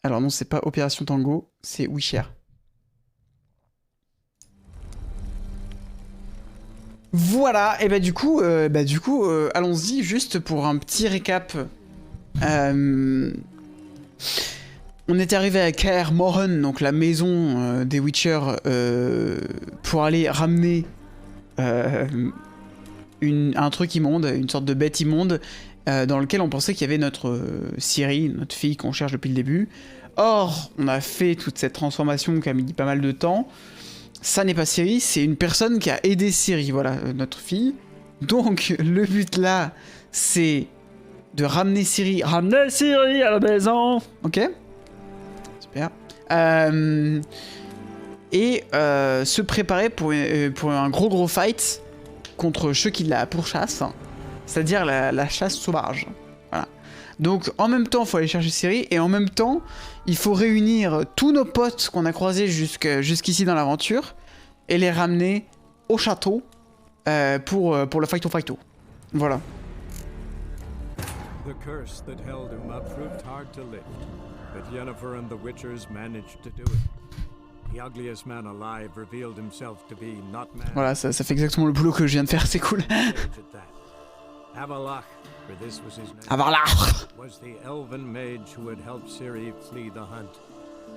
Alors non, c'est pas Opération Tango, c'est Wouicher. Voilà, et bah du coup, allons-y juste pour un petit récap. On est arrivé à CIRI, donc la maison des Witcher, pour aller ramener un truc immonde, une sorte de bête immonde, dans lequel on pensait qu'il y avait notre CIRI, notre fille qu'on cherche depuis le début. Or, on a fait toute cette transformation qui a mis pas mal de temps. Ça n'est pas CIRI, c'est une personne qui a aidé CIRI, voilà, notre fille. Donc, le but là, c'est de ramener CIRI à la maison. Ok? Super. Et se préparer pour un gros fight contre ceux qui la pourchassent, c'est-à-dire la chasse sauvage. Voilà. Donc, en même temps, il faut aller chercher CIRI, et en même temps, il faut réunir tous nos potes qu'on a croisés jusqu'ici dans l'aventure et les ramener au château pour le fight-o-fight-o. Voilà. The curse that held him up proved hard to lift, but Yennefer and the Witchers managed to do it. The ugliest man alive revealed himself to be not man. Voilà, ça fait exactement le boulot que je viens de faire, c'est cool. Avalach, for this was his name, Avalach was the elven mage who had helped Ciri flee the hunt,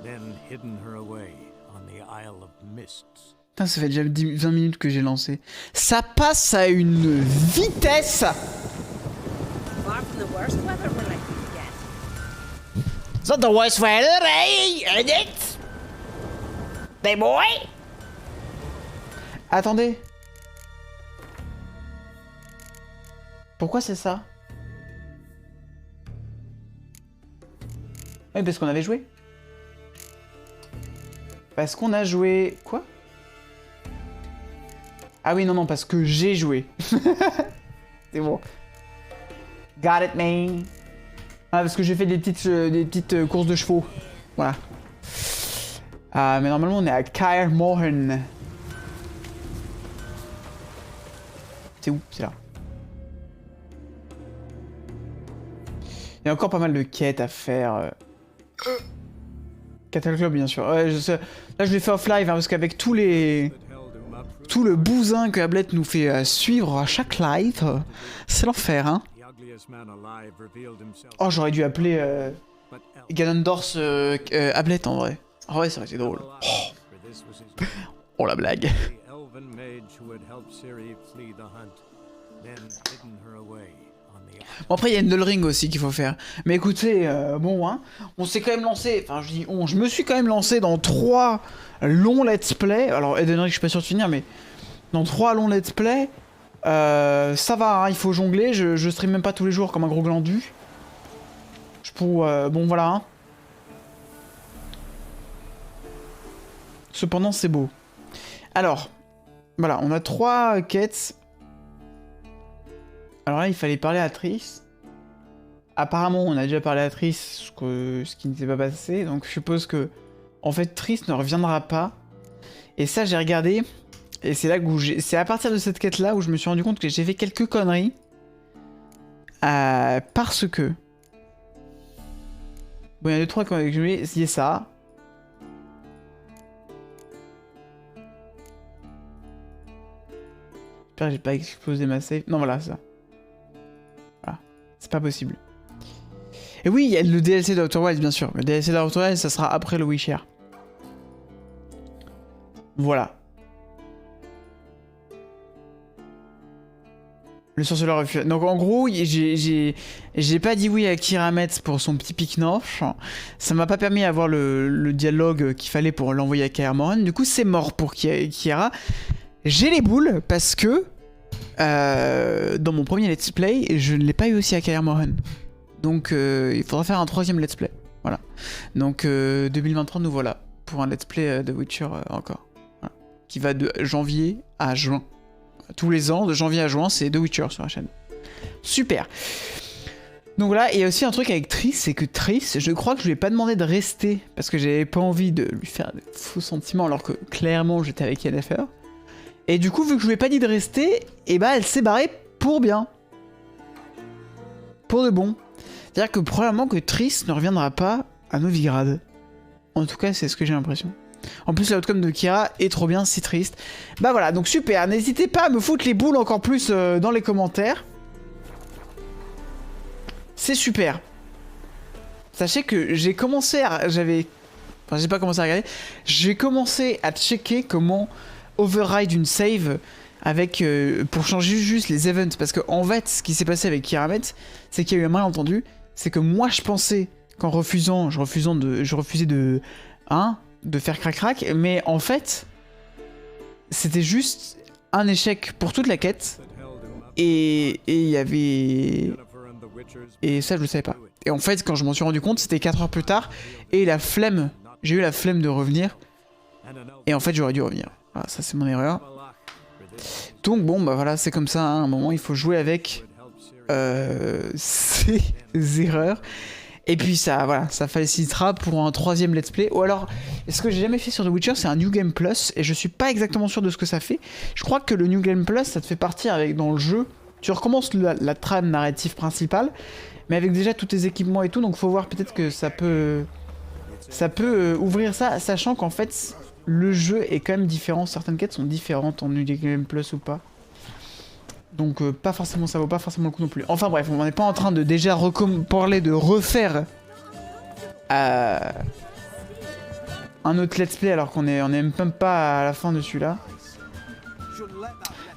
then hidden her away on the Isle of Mists. Putain, ça fait déjà 20 minutes que j'ai lancé. Ça passe à une vitesse. Is that the worst weather, eh? Ain't it? Hey boy? Attendez. Pourquoi c'est ça? Oui, parce qu'on avait joué. Parce qu'on a joué... Quoi? Ah oui, non, parce que j'ai joué. C'est bon. Got it, man. Ah, parce que j'ai fait des petites courses de chevaux. Voilà. Mais normalement, on est à CIRI. C'est où? C'est là. Il y a encore pas mal de quêtes à faire. Catalogue, bien sûr. Ouais, là, je l'ai fait off-live, hein, parce qu'avec tout le bousin que Ablette nous fait suivre à chaque live, c'est l'enfer, hein. Oh, j'aurais dû appeler Ganondorf Ablette, en vrai. En vrai, ça aurait été drôle. Oh la blague. Bon, après, il y a Ring aussi qu'il faut faire. Mais écoutez, bon, hein, on s'est quand même lancé, enfin, je dis on, je me suis quand même lancé dans 3 longs let's play. Alors, Ring, je suis pas sûr de finir, mais dans 3 longs let's play, ça va, hein, il faut jongler. Je stream même pas tous les jours comme un gros glandu. Bon, voilà, hein. Cependant, c'est beau. Alors, voilà, on a 3 quêtes. Alors là, il fallait parler à Triss. Apparemment, on a déjà parlé à Triss, ce qui ne s'est pas passé. Donc, je suppose que, en fait, Triss ne reviendra pas. Et ça, j'ai regardé. Et c'est là où c'est à partir de cette quête-là où je me suis rendu compte que j'ai fait quelques conneries. Parce que... Bon, il y a 2-3 conneries que je vais essayer ça. J'espère que j'ai pas explosé ma save. Non, voilà, ça. Voilà. C'est pas possible. Et oui, il y a le DLC d'Outer Wilds, bien sûr. Le DLC d'Outer Wilds, ça sera après le Wouicher. Voilà. Le sorceleur refuse. Donc en gros, j'ai pas dit oui à Kirametz pour son petit pique-noche. Ça m'a pas permis d'avoir le dialogue qu'il fallait pour l'envoyer à Kaer. Du coup, c'est mort pour Kira. J'ai les boules parce que dans mon premier let's play, je ne l'ai pas eu aussi à Kaer. Donc il faudra faire un 3e let's play. Voilà. Donc 2023, nous voilà pour un let's play de Witcher encore. Voilà. Qui va de janvier à juin. Tous les ans, de janvier à juin, c'est The Witcher sur la chaîne. Super. Donc voilà, et il y a aussi un truc avec Triss, c'est que Triss, je crois que je lui ai pas demandé de rester, parce que j'avais pas envie de lui faire des faux sentiments, alors que clairement j'étais avec Yennefer. Et du coup, vu que je lui ai pas dit de rester, et bah elle s'est barrée pour bien. Pour de bon. C'est-à-dire que probablement que Triss ne reviendra pas à Novigrad. En tout cas, c'est ce que j'ai l'impression. En plus, l'outcome de Kira est trop bien, si triste. Bah voilà, donc super. N'hésitez pas à me foutre les boules encore plus dans les commentaires. C'est super. Sachez que j'ai commencé à... Enfin, j'ai pas commencé à regarder. J'ai commencé à checker comment override une save avec pour changer juste les events. Parce que en fait, ce qui s'est passé avec Kiramet, c'est qu'il y a eu un malentendu. C'est que moi, je pensais qu'en refusant, je refusais de faire crac-crac. Mais en fait, c'était juste un échec pour toute la quête. Et il y avait... Et ça, je le savais pas. Et en fait, quand je m'en suis rendu compte, c'était 4 heures plus tard. Et la flemme, j'ai eu la flemme de revenir. Et en fait, j'aurais dû revenir. Voilà, ça c'est mon erreur. Donc bon, bah voilà, c'est comme ça. Hein. À un moment, il faut jouer avec ces erreurs. Et puis ça, voilà, ça facilitera pour un 3e let's play. Ou alors, ce que j'ai jamais fait sur The Witcher, c'est un New Game Plus. Et je suis pas exactement sûr de ce que ça fait. Je crois que le New Game Plus, ça te fait partir avec dans le jeu. Tu recommences la trame narrative principale, mais avec déjà tous tes équipements et tout, donc faut voir peut-être que ça peut ouvrir ça, sachant qu'en fait, le jeu est quand même différent, certaines quêtes sont différentes en New Game Plus ou pas. Donc pas forcément, ça vaut pas forcément le coup non plus. Enfin bref, on n'est pas en train de déjà parler de refaire un autre let's play alors qu'on est même pas à la fin de celui-là.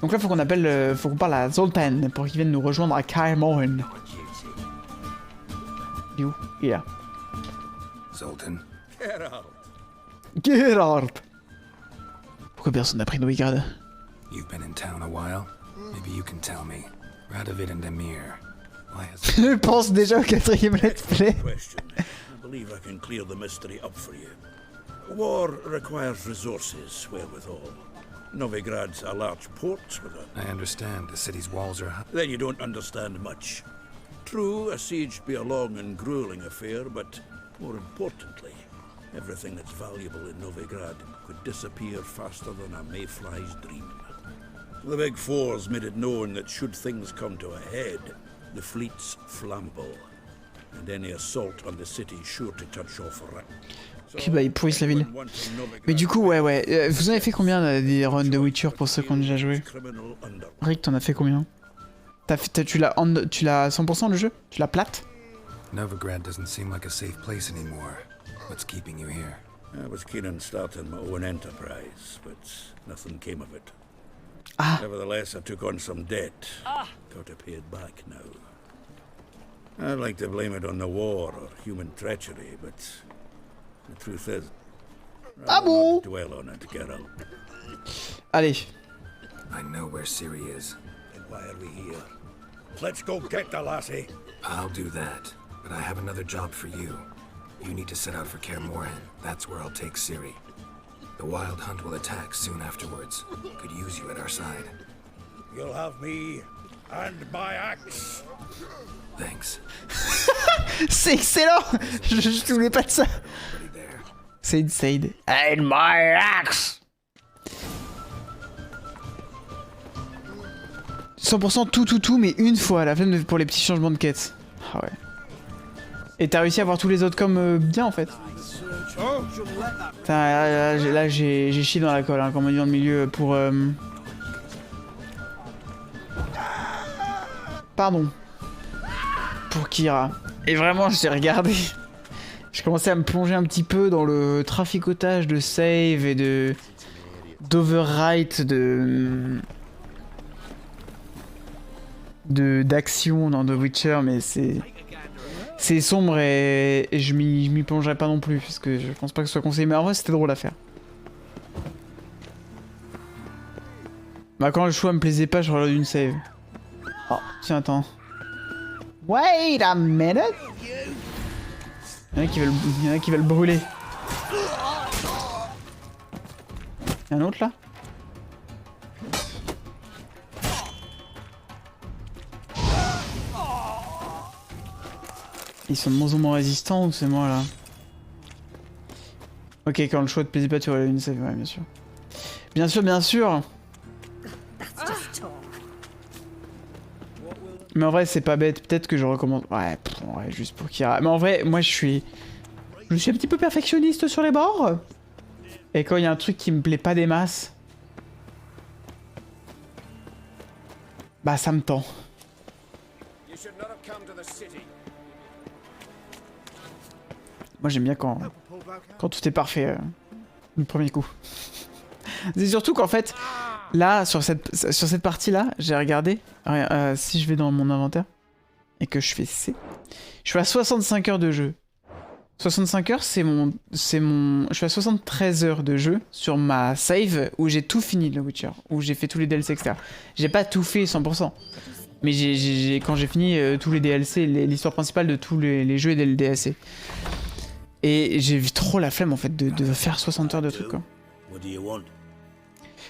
Donc là, faut qu'on parle à Zoltan pour qu'il vienne nous rejoindre à Kaer Morhen. Il est où? Il est là. Zoltan. Geralt. Pourquoi personne n'a pris Novigrad? You've been in town a while. Maybe you can tell me. Radovid and Demir. Why has Je pense déjà au 4e let's play. Question. I believe I can clear the mystery up for you. War requires resources, wherewithal. Novigrad's a large port with a... I understand the city's walls are high. Then you don't understand much. True, a siege be a long and grueling affair, but more importantly, everything that's valuable in Novigrad could disappear faster than a mayfly's dream. The Big Four's made it known that should things come to a head, the fleet's flammable, and any assault on the city is sure to touch off a rank. Ok, bah ils pourrissent la ville. Mais du coup, ouais. Vous avez fait combien des runs de Witcher pour ceux qui ont déjà joué? Rick, t'en as fait combien? Tu l'as 100% le jeu? Tu l'as plate? Novigrad doesn't seem like a safe place anymore. What's keeping you here? I was keen on starting my own enterprise, but nothing came of it. Ah. Nevertheless, I took on some debt. Got to pay it back now. I'd like to blame it on the war or human treachery, but the truth is, Ah bon? dwell on it, Geralt. Allez. I know where CIRI is. And why are we here? Let's go get the lassie. I'll do that, but I have another job for you. You need to set out for Kaer Morhen. That's where I'll take CIRI. The Wild Hunt will attack soon afterwards. Could use you at our side. You'll have me and my axe. Thanks. C'est excellent. Je ne voulais pas de ça. Already there. C'est insane. And my axe. 100% tout, mais une fois, la flemme pour les petits changements de quête. Ah ouais. Et t'as réussi à avoir tous les autres comme bien en fait. Putain, là j'ai chié dans la colle, hein, comme on dit dans le milieu, pour... Pardon. Pour Kira. Et vraiment, je t'ai regardé. J'ai commencé à me plonger un petit peu dans le traficotage de save et de... d'overwrite, d'action dans The Witcher, mais c'est sombre et je m'y plongerai pas non plus parce que je pense pas que ce soit conseillé, mais en vrai c'était drôle à faire. Bah quand le choix me plaisait pas, je regarde une save. Oh tiens, attends. Wait a minute. Il y en a qui veulent brûler. Il y a un autre là? Ils sont de moins en moins résistants ou c'est moi là? Ok, quand le choix te plaisait pas, tu aurais une save, ouais, bien sûr. Bien sûr, bien sûr! Mais en vrai, c'est pas bête, peut-être que je recommande. Ouais, juste pour Kira. Mais en vrai, moi je suis Je suis un petit peu perfectionniste sur les bords. Et quand il y a un truc qui me plaît pas des masses, bah ça me tend. Moi j'aime bien quand tout est parfait du premier coup. C'est surtout qu'en fait, là, sur cette partie-là, j'ai regardé, si je vais dans mon inventaire, et que je fais C, je suis à 65 heures de jeu. 65 heures, je suis à 73 heures de jeu sur ma save, où j'ai tout fini de The Witcher, où j'ai fait tous les DLC, etc. J'ai pas tout fait 100%. Mais quand j'ai fini tous les DLC, l'histoire principale de tous les jeux et les DLC. Et j'ai vu trop la flemme en fait de faire 60 heures de trucs quoi.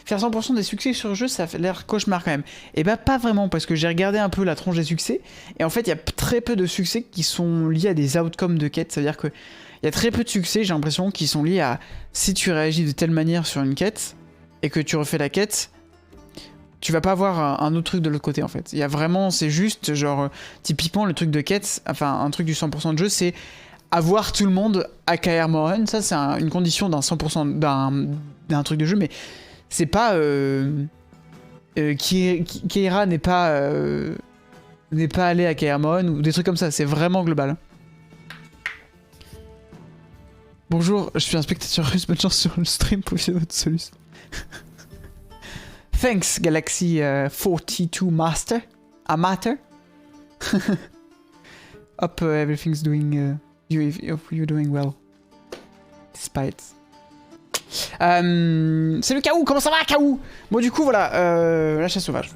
Faire 100% des succès sur le jeu, ça a l'air cauchemar quand même. Et bah pas vraiment, parce que j'ai regardé un peu la tronche des succès, et en fait il y a très peu de succès qui sont liés à des outcomes de quête, c'est-à-dire que il y a très peu de succès, j'ai l'impression, qui sont liés à si tu réagis de telle manière sur une quête, et que tu refais la quête, tu vas pas avoir un autre truc de l'autre côté en fait. Il y a vraiment, c'est juste genre, typiquement le truc de quête, enfin un truc du 100% de jeu, c'est avoir tout le monde à Kaer Morhen, ça c'est une condition d'un 100% d'un truc de jeu, mais c'est pas Keira n'est pas allé à Kaer Morhen ou des trucs comme ça, c'est vraiment global. Bonjour, je suis un spectateur russe, bonne chance sur le stream pour essayer votre solution. Thanks Galaxy 42 Master. Amateur. Hope everything's doing you're doing well. Despite. Salut Kaou, comment ça va Kaou? Bon du coup voilà, la chasse sauvage.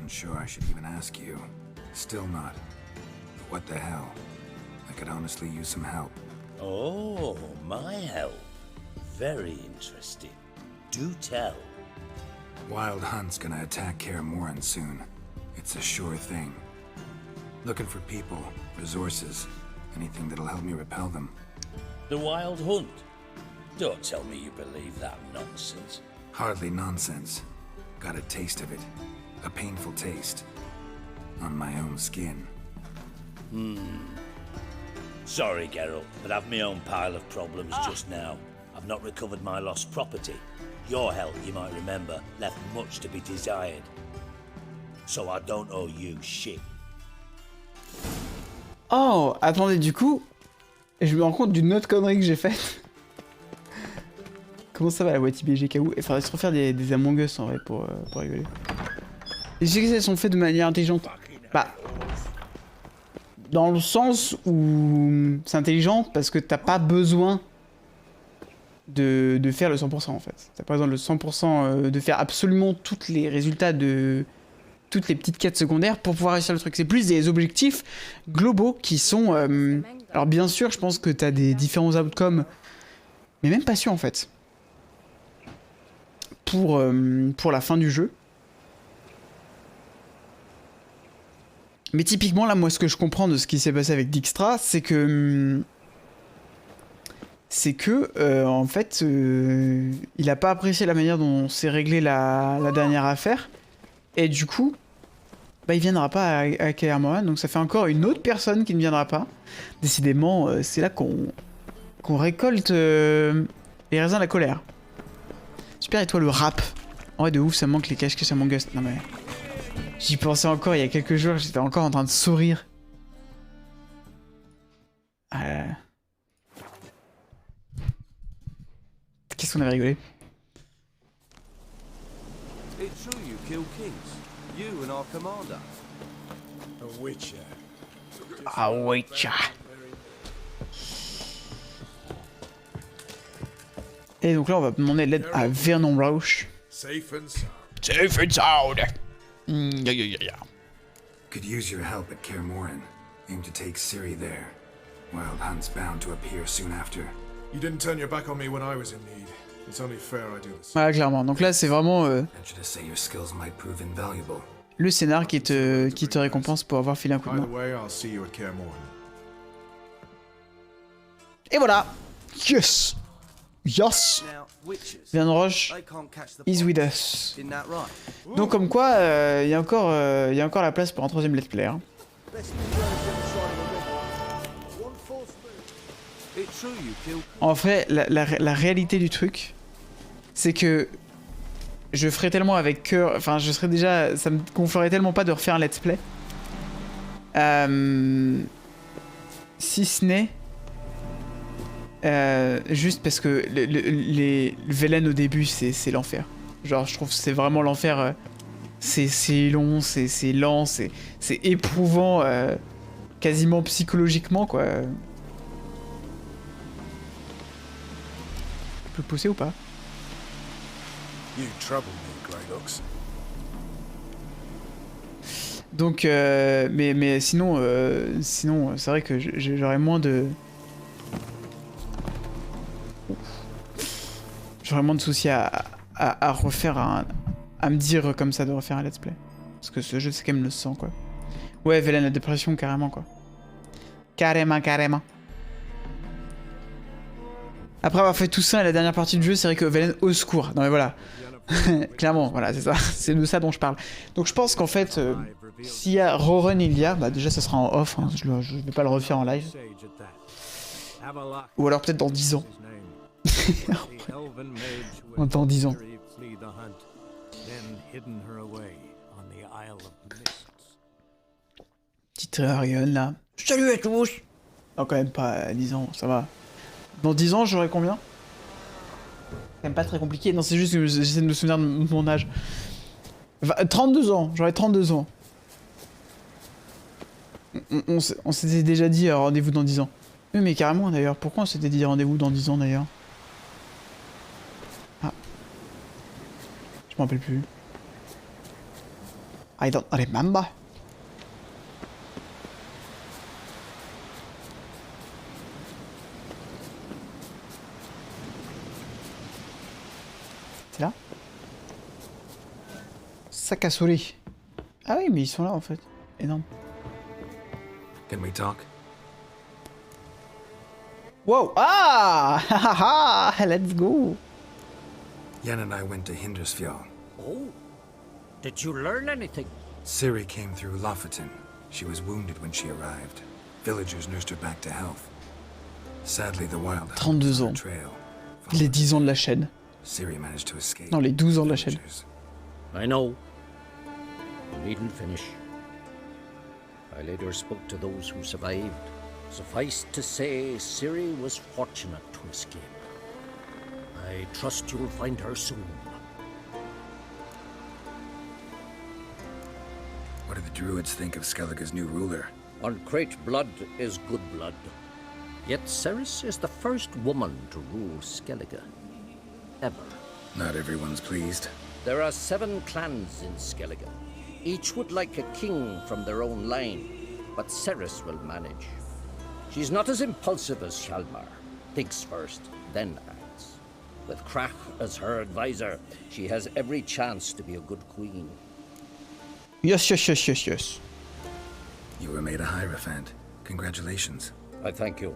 What the hell? I could honestly use some help. Oh, my help. Very interesting. Do tell. Wild Hunt's gonna attack Kaer Morhen soon. It's a sure thing. Looking for people, resources, anything that'll help me repel them. The Wild Hunt? Don't tell me you believe that nonsense. Hardly nonsense. Got a taste of it. A painful taste. On my own skin. Sorry, Geralt, but I've my own pile of problems just now. I've not recovered my lost property. Your help, you might remember, left much to be desired. So I don't owe you shit. Oh, attendez, du coup, je me rends compte d'une autre connerie que j'ai faite. Comment ça va la boîte IBGKU? Il faudrait se refaire des Among Us en vrai pour rigoler. Les succès sont faits de manière intelligente. Bah, dans le sens où c'est intelligent parce que t'as pas besoin de faire le 100% en fait. T'as pas besoin de le 100% de faire absolument tous les résultats de toutes les petites quêtes secondaires pour pouvoir réussir le truc. C'est plus des objectifs globaux qui sont... alors bien sûr, je pense que t'as des différents outcomes, mais même pas sûr en fait. Pour la fin du jeu. Mais typiquement, là, moi, ce que je comprends de ce qui s'est passé avec Dijkstra, c'est que... en fait, il a pas apprécié la manière dont s'est réglée la dernière affaire. Et du coup, bah, il viendra pas à Kaer Morhen. Donc ça fait encore une autre personne qui ne viendra pas. Décidément, c'est là qu'on récolte les raisins de la colère. Super, et toi, le rap? En vrai, de ouf, ça me manque les cache-cache Among Us. Non mais... J'y pensais encore il y a quelques jours, j'étais encore en train de sourire. Qu'est-ce qu'on avait rigolé? It's true you kill kings. You and our commander. A witcher. Ah Wouicher. Et donc là on va demander l'aide à Vernon Rauch. Safe and sound. Safe and sound. Yeah. Could use your help at Kaer Morhen. Aim to take CIRI there. Wild Hunt's bound to appear soon after. You didn't turn your back on me when I was in need. It's only fair I do this. Voilà, clairement. Donc là c'est vraiment Venture to say your skills might prove invaluable. le scénar qui te récompense pour avoir filé un coup de By main. the way, I'll see you at Kaer Morhen. Et voilà. Yes. Yes. Vernon Roche is with us. Donc comme quoi, il y a encore la place pour un troisième let's play. Hein. It's true you killed. En fait, la réalité du truc, c'est que je ferais tellement avec cœur, enfin je serais déjà, ça me gonflerait tellement pas de refaire un let's play. Si ce n'est juste parce que les Velen au début c'est l'enfer. Genre je trouve que c'est vraiment l'enfer. C'est long, c'est lent, c'est éprouvant quasiment psychologiquement quoi. Je peux pousser ou pas? You trouble me, Greylox. Donc, mais sinon, c'est vrai que j'aurais moins de... J'aurais moins de soucis à refaire à me dire comme ça de refaire un let's play. Parce que ce jeu, c'est quand même le sang, quoi. Ouais, Velen, la dépression, carrément, quoi. Carrément. Après avoir fait tout ça, la dernière partie du jeu, c'est vrai que Velen, au secours. Non mais voilà. Clairement, voilà, c'est ça. C'est de ça dont je parle. Donc je pense qu'en fait, s'il y a rerun il y a, bah déjà ça sera en off, hein. Je vais pas le refaire en live. Ou alors peut-être dans 10 ans. Dans 10 ans. Petite Arion là. Salut à tous. Non quand même pas 10 ans, ça va. Dans 10 ans j'aurai combien? C'est quand même pas très compliqué. Non c'est juste que j'essaie de me souvenir de mon âge. 32 ans, j'aurai 32 ans. On s'était déjà dit rendez-vous dans 10 ans. Oui mais carrément d'ailleurs, pourquoi on s'était dit rendez-vous dans 10 ans d'ailleurs? Ah. Je m'en rappelle plus. I don't remember. C'est là? Sac à souris. Ah oui mais ils sont là en fait. Énorme. Can we talk? Wow! Ah! Let's go! Yen and I went to Hindersfjall. Oh, did you learn anything? Ciri came through Lofoten. She was wounded when she arrived. Villagers nursed her back to health. Sadly, the wild 32 ans. trail. Les 10 ans de la chaîne. Ciri managed to escape. Non, les 12 ans de la chaîne. Villagers. I know. You needn't finish. I later spoke to those who survived. Suffice to say, Ciri was fortunate to escape. I trust you'll find her soon. What do the druids think of Skellige's new ruler? Uncrate blood is good blood. Yet Ceres is the first woman to rule Skellige. Ever. Not everyone's pleased. There are 7 clans in Skellige. Each would like a king from their own line, but Ceres will manage. She's not as impulsive as Hjalmar. Thinks first, then acts. With Krach as her advisor, she has every chance to be a good queen. Yes. You were made a Hierophant. Congratulations. I thank you.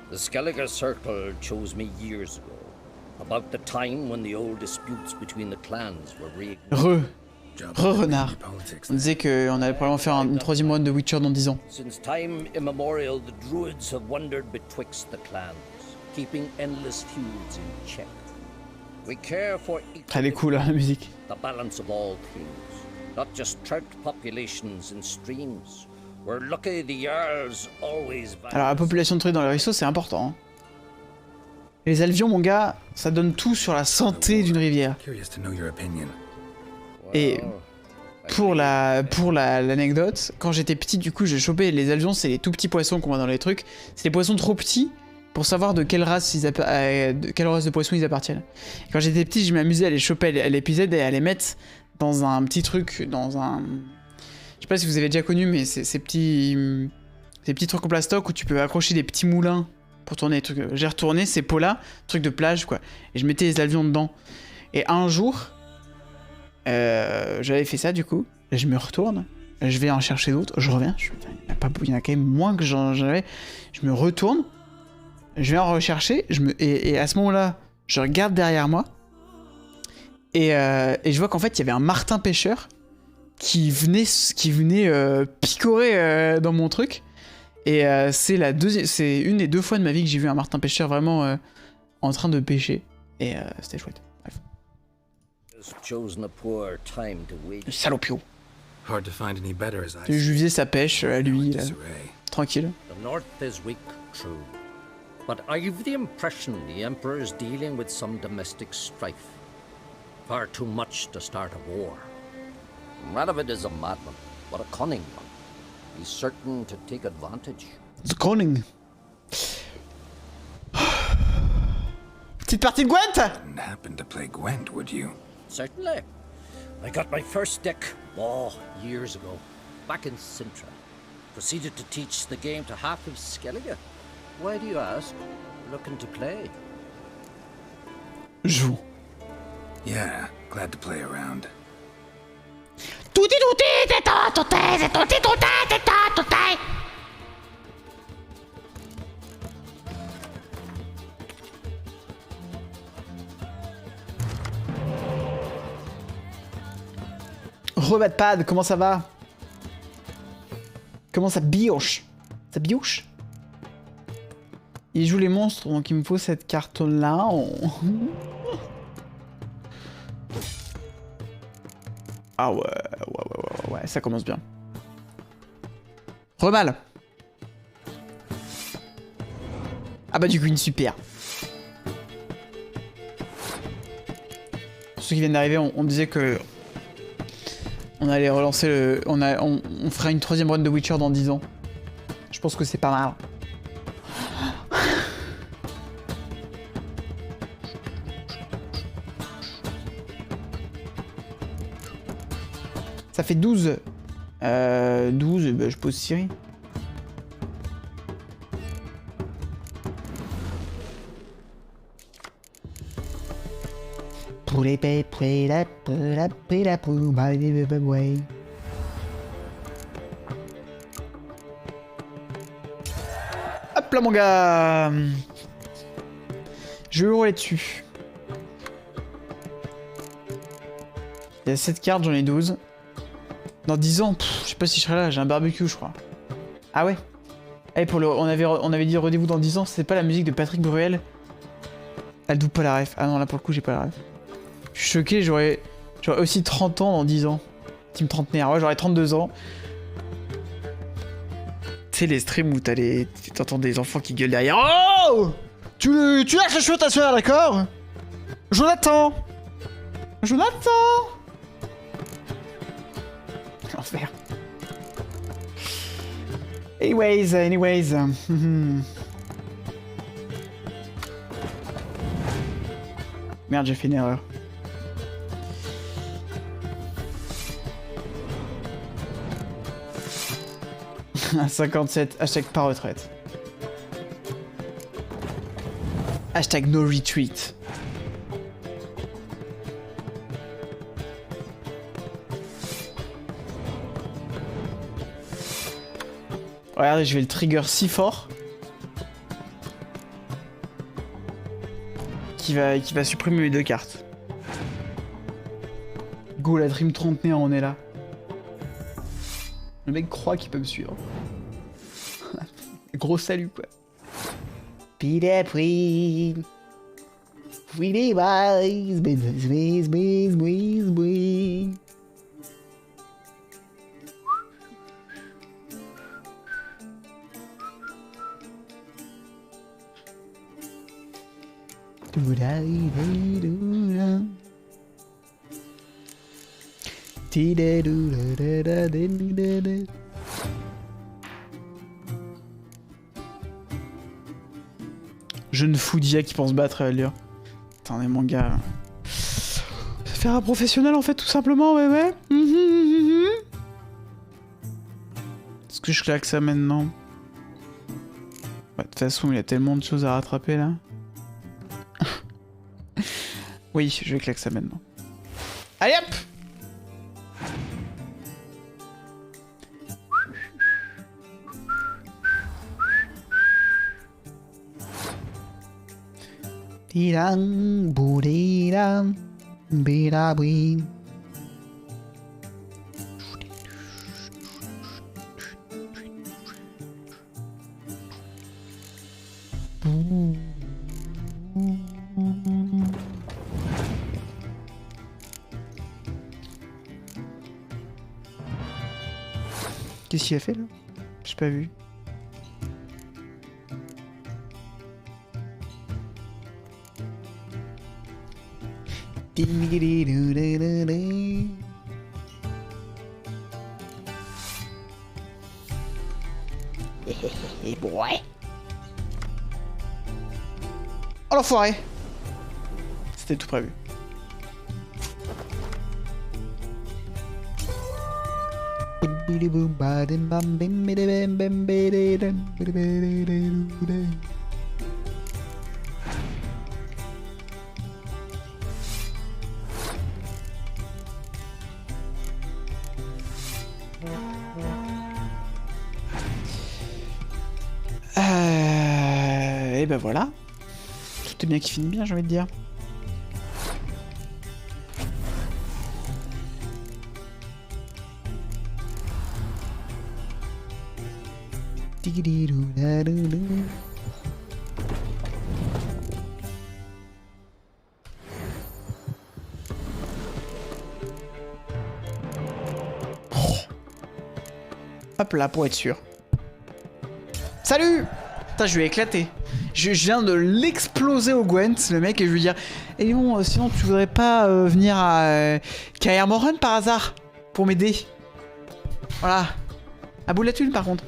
The Skellige Circle chose me years ago, about the time when the old disputes between the clans were reignited. Renard. On disait qu'on allait probablement faire une 3e run de Witcher dans 10 ans. Since time immemorial, the druids have wandered betwixt the clans, keeping endless feuds in check. We care for Elle est cool, hein, la musique. the balance of all things, not just trout populations and streams. We're lucky the Jarls always Alors la population de truies dans les ruisseaux, c'est important. Hein. Les alluvions, mon gars, ça donne tout sur la santé d'une rivière. Curious to know your opinion. Et pour l'anecdote, quand j'étais petit, du coup, j'ai chopé les alluvions, c'est les tout petits poissons qu'on voit dans les trucs. C'est les poissons trop petits pour savoir de quelle race de poissons ils appartiennent. Et quand j'étais petit, je m'amusais à les choper à l'épisode et à les mettre dans un petit truc, dans un... Je sais pas si vous avez déjà connu, mais c'est ces petits trucs en plastoc où tu peux accrocher des petits moulins pour tourner les trucs. J'ai retourné ces pots-là, trucs de plage, quoi. Et je mettais les alluvions dedans. Et un jour... j'avais fait ça du coup, et je me retourne, je vais en chercher d'autres, je reviens, il y en a quand même moins que j'en avais, je me retourne, je vais en rechercher, et à ce moment-là, je regarde derrière moi, et je vois qu'en fait il y avait un martin pêcheur qui venait picorer dans mon truc, Et c'est une des 2 fois de ma vie que j'ai vu un martin pêcheur vraiment en train de pêcher. Et c'était chouette. Bref. Chosen a poor time to wait. Salopio. Hard to find any better as I Je faisais sa pêche à lui, là, disarray. tranquille. The north is weak, true. But I've the impression the Emperor is dealing with some domestic strife. Far too much to start a war. Radovid is a madman, but a cunning one. He's certain to take advantage. The Conning. Petite partie de Gwent. Wouldn't happen to play Gwent, would you? Certainly. I got my first deck, years ago, back in Sintra. Proceeded to teach the game to half of Skellige. Why do you ask? Looking to play? Joue. Yeah, glad to play around. Tutti tutti, tutti. Rebatpad, comment ça va? Comment ça bioche? Ça bioche? Il joue les monstres, donc il me faut cette carte-là. Ah ouais, ça commence bien. Remal. Ah bah du coup une super. Ceux qui viennent d'arriver, on disait que on allait relancer le... On ferait une 3e run de Witcher dans 10 ans. Je pense que c'est pas mal. Ça fait 12. 12, bah, je pose CIRI. Hop là mon gars. Je vais rouler dessus. Il y a 7 cartes, j'en ai 12. Dans 10 ans, je sais pas si je serai là, j'ai un barbecue je crois. Ah ouais. Eh, on avait dit rendez-vous dans 10 ans, c'est pas la musique de Patrick Bruel. Elle double pas la ref. Ah non, là pour le coup j'ai pas la ref. Je suis choqué, j'aurais aussi 30 ans dans 10 ans. Team trentenaire, ouais j'aurais 32 ans. Tu sais les streams où t'entends des enfants qui gueulent derrière. Oh, tu lâches les cheveux ta soeur, d'accord? Jonathan. L'enfer. Anyways. Merde, j'ai fait une erreur. À 57, hashtag pas retraite. Hashtag no retreat. Regardez, je vais le trigger si fort qui va supprimer mes 2 cartes. Go la Dream trentenaire, on est là. Le mec croit qu'il peut me suivre. Gros salut quoi. Jeune fou d'IA qui pense battre à lire. Attendez mon gars. Faire un professionnel en fait tout simplement, ouais. Est-ce que je claque ça maintenant? De toute façon il y a tellement de choses à rattraper là. Oui, je vais claquer ça maintenant. Allez hop! Dirang, boudiram, birabi. Qu'est-ce qu'il a fait là? J'ai pas vu. Ouais. Oh l'enfoiré! C'était tout prévu. Et ben voilà. Tout est bien qui finit bien, j'ai envie de dire. Hop là, pour être sûr. Salut! Putain, je vais éclater. Je viens de l'exploser au Gwent, le mec, et je lui dire et bon, sinon tu voudrais pas venir à Kaer Morhen par hasard pour m'aider? Voilà. À bout de la thune par contre.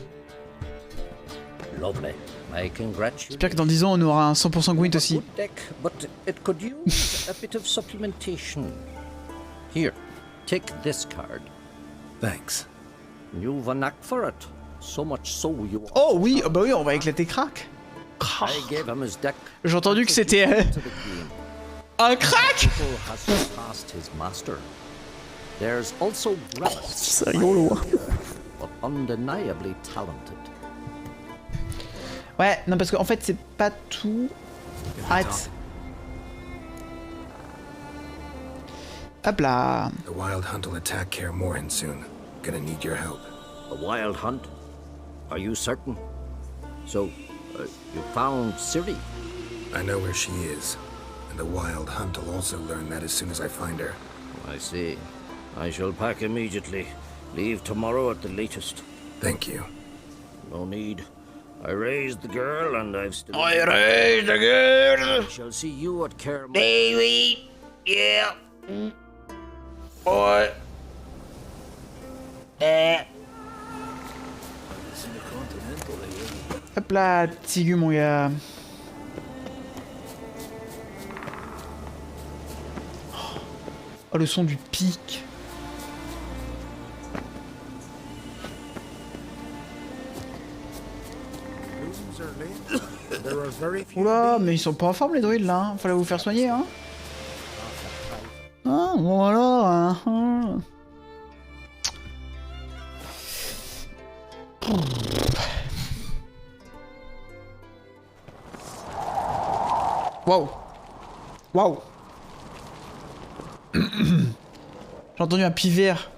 Lovely. I congratulate. J'espère que dans 10 ans on aura un 100% Gwent aussi. Good deck, but it could use a bit of supplementation. Here, take this card. Thanks. You've a knack for it. So much so you. Oh oui, bah oui, on va éclater Crack. I gave him his deck. J'ai entendu que c'était un crack. People has surpassed his master. There's also Gravis, C'est rigolo. but undeniably talented. Ouais, non parce qu'en fait c'est pas tout. Arrête. Hop là. The Wild Hunt will attack Kaer Morhen soon. Gonna need your help. A wild hunt? Are you certain? So, you found CIRI? I know where she is, and the Wild Hunt will also learn that as soon as I find her. I see. I shall pack immediately. Leave tomorrow at the latest. Thank you. No need. I raised the girl and I've still... I raised the girl. I shall see you at Kaer Morhen. Baby. Yeah. Boy. Hop là, Tigu mon gars. Oh, le son du pic. Oula, mais ils sont pas en forme les druides là, hein. Fallait vous faire soigner hein. Ah, bon alors hein. Waouh. Waouh. J'ai entendu un pis vert.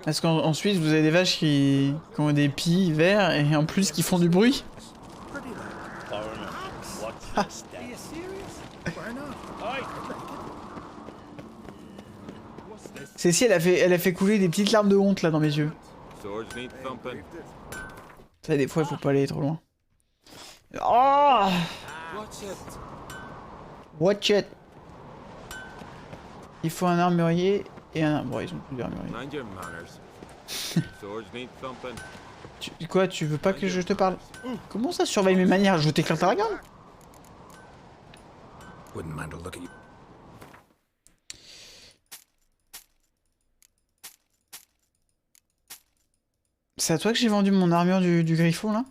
Est-ce qu'en Suisse vous avez des vaches qui ont des pis verts et en plus qui font du bruit? Ah. Cécile, elle a fait couler des petites larmes de honte là dans mes yeux. Ça, des fois il faut pas aller trop loin. Oh! Watch it. Il faut un armurier et un... Bon, ils ont plus d'armurier. Quoi, tu veux pas que je te parle? Comment ça, surveille mes manières? Je t'éclate à la gueule. Wouldn't mind a look at you. C'est à toi que j'ai vendu mon armure du griffon, là?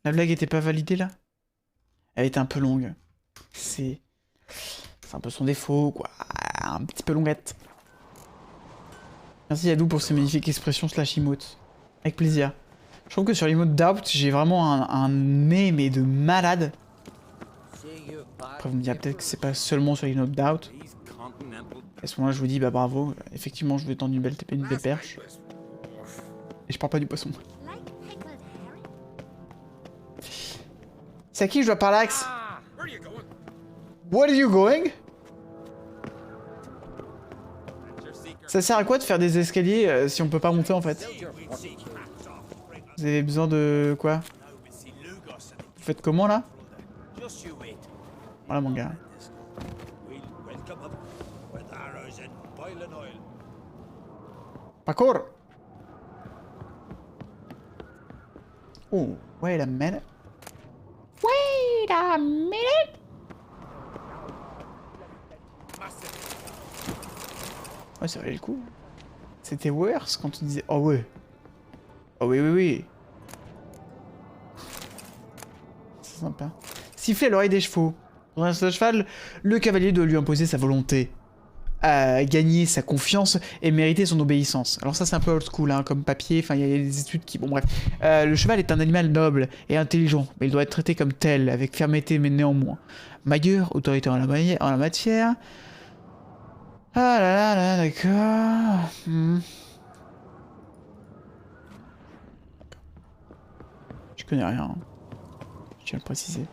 La blague était pas validée, là? Elle était un peu longue. C'est un peu son défaut, quoi. Un petit peu longuette. Merci Yadou pour ces magnifiques expressions slash emotes. Avec plaisir. Je trouve que sur l'emote Doubt, j'ai vraiment un nez, mais de malade. Après, vous me direz peut-être que c'est pas seulement sur l'emote Doubt. À ce moment-là, je vous dis, bah bravo. Effectivement, je vous ai tendu une belle TP, une belle perche. Et je parle pas du poisson. C'est à qui je dois parler, Axe? Where are you going? Ça sert à quoi de faire des escaliers si on peut pas monter en fait? Vous avez besoin de quoi? Vous faites comment là? Voilà mon gars. Parcours! Oh, wait a minute. Wait a minute! Ouais, ça valait le coup. C'était worse quand tu disais... Oh ouais. Oh oui, oui, oui. C'est sympa. Siffler à l'oreille des chevaux. Dans un seul cheval, le cavalier doit lui imposer sa volonté. À gagner sa confiance et mériter son obéissance. Alors ça c'est un peu old school hein, comme papier, enfin il y a des études qui... Bon bref. Le cheval est un animal noble et intelligent, mais il doit être traité comme tel, avec fermeté mais néanmoins. Mailleur, autorité en la matière... Ah là là là, d'accord... Je connais rien. Hein. Je tiens à le préciser.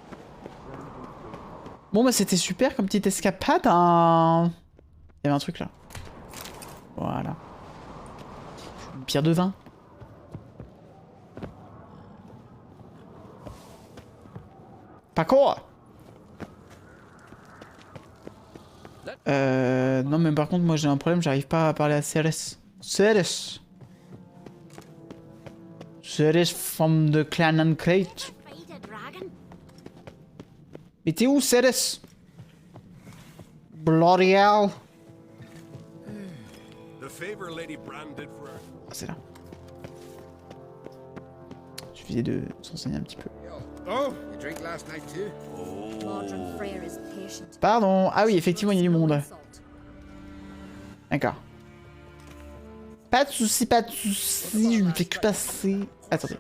Bon bah c'était super comme petite escapade hein. Il y avait un truc là. Voilà. Une pierre de vin. Pas quoi. Non mais par contre moi j'ai un problème, j'arrive pas à parler à CRS. CRS. CRS from the clan and crate. Mais t'es où CRS? Bloody hell. Ah, c'est là. Il suffisait de s'enseigner un petit peu. Pardon. Ah oui, effectivement, il y a du monde. D'accord. Pas de soucis, pas de soucis. Je ne fais que passer. Attendez.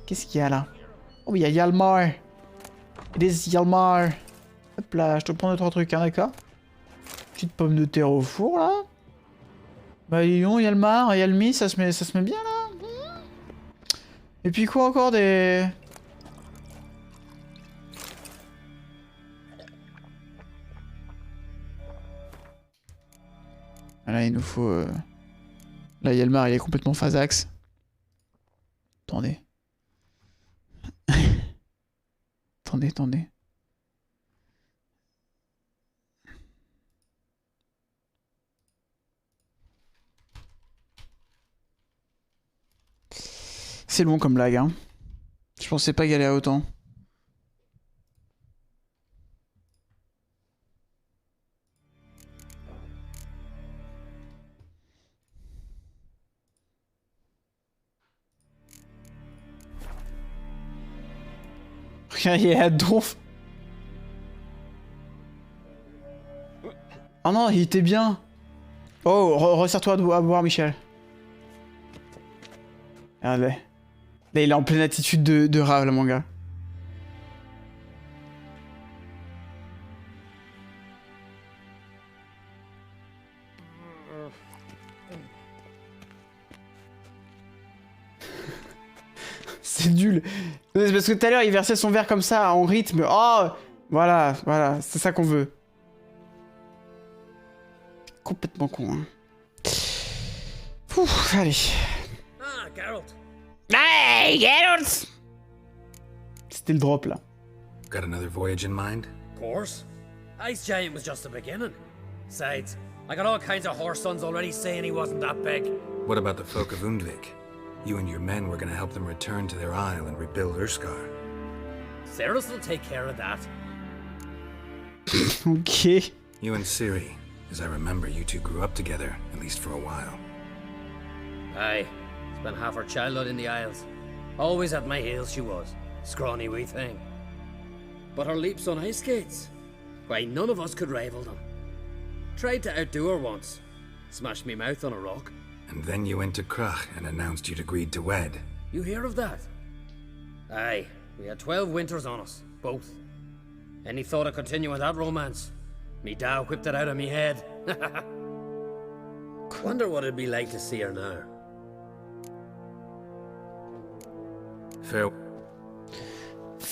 Qu'est-ce qu'il y a là? Oh, il y a Yalmar. It is Yalmar. Hop là, je te prends 2-3 trucs, hein, d'accord? Petite pomme de terre au four, là. Bah, dis donc, Yalmar, Yalmi, ça se met bien, là. Et puis quoi encore des... Là, il nous faut... Là, Yalmar, il est complètement phasax. Attendez. Attendez. C'est long comme blague, hein. Je pensais pas galérer autant. Regarde, il est à donf. Oh non, il était bien. Oh, resserre-toi à boire, Michel. Regardez. Là, il est en pleine attitude de rave, là, mon gars. C'est nul. C'est parce que tout à l'heure, il versait son verre comme ça, en rythme. Oh, voilà, c'est ça qu'on veut. Complètement con, hein. Ouf, allez. Ah, Geralt. Hey, Geralt! C'était le drop, là. Got another voyage in mind? Of course. Ice Giant was just the beginning. Besides, I got all kinds of horse sons already saying he wasn't that big. What about the folk of Undvik? You and your men were gonna help them return to their isle and rebuild Urskar. Cerys will take care of that. Ok. You and CIRI. As I remember, you two grew up together, at least for a while. Aye. Spent half her childhood in the Isles. Always at my heels she was. Scrawny wee thing. But her leaps on ice skates? Why, none of us could rival them. Tried to outdo her once. Smashed me mouth on a rock. And then you went to Krach and announced you'd agreed to wed. You hear of that? Aye. We had 12 winters on us. Both. Any thought of continuing that romance? Me da whipped it out of me head. Wonder what it'd be like to see her now.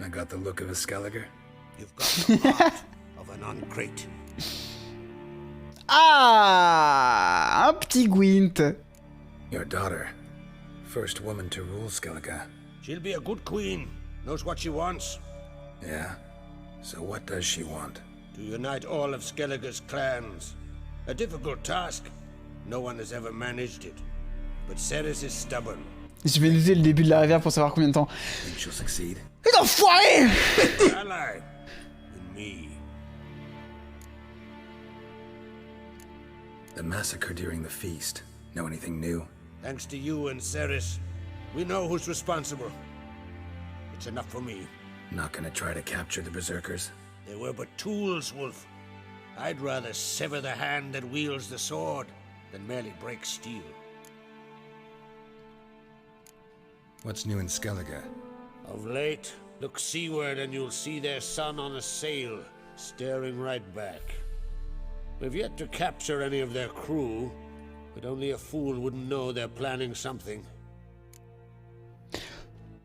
I got the look of a Skelliger. You've got the heart of an uncrate. Ah, un petit Gwent. Your daughter. First woman to rule Skellige. She'll be a good queen. Knows what she wants. Yeah? So what does she want? To unite all of Skellige's clans. A difficult task. No one has ever managed it. But Ceres is stubborn. Je vais noter le début de la rivière pour savoir combien de temps. Think she'll succeed? Putain, enfoiré! Ally. And me. The massacre during the feast. Know anything new? Thanks to you and Ceres, we know who's responsible. It's enough for me. Not gonna try to capture the berserkers? They were but tools, Wolf. I'd rather sever the hand that wields the sword than merely break steel. What's new in Skellige? Of late, look seaward and you'll see their sun on a sail, staring right back. We've yet to capture any of their crew, but only a fool wouldn't know they're planning something.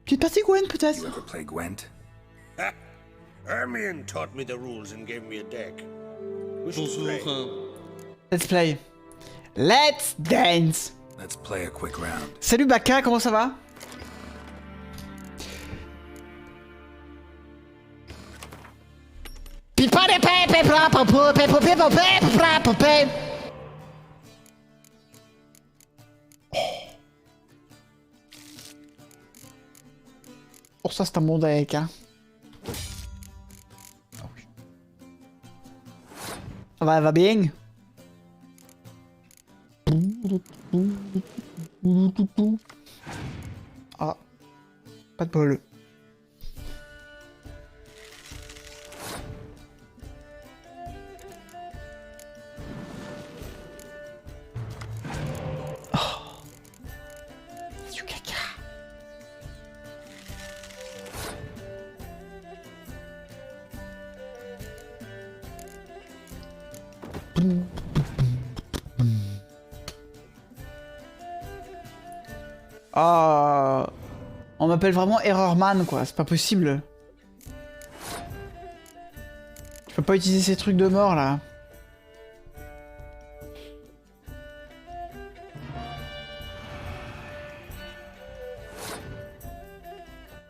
Petite partie Gwent peut-être? You ever play Gwent? Ha! Hermione taught me the rules and gave me a deck. We should play. Let's play. Let's dance. Let's play a quick round. Salut Baka, comment ça va? Oh, ça c'est un bon deck, hein. Va bien. Ah, pas de bol. Ah, on m'appelle vraiment Errorman quoi, c'est pas possible. Je peux pas utiliser ces trucs de mort là.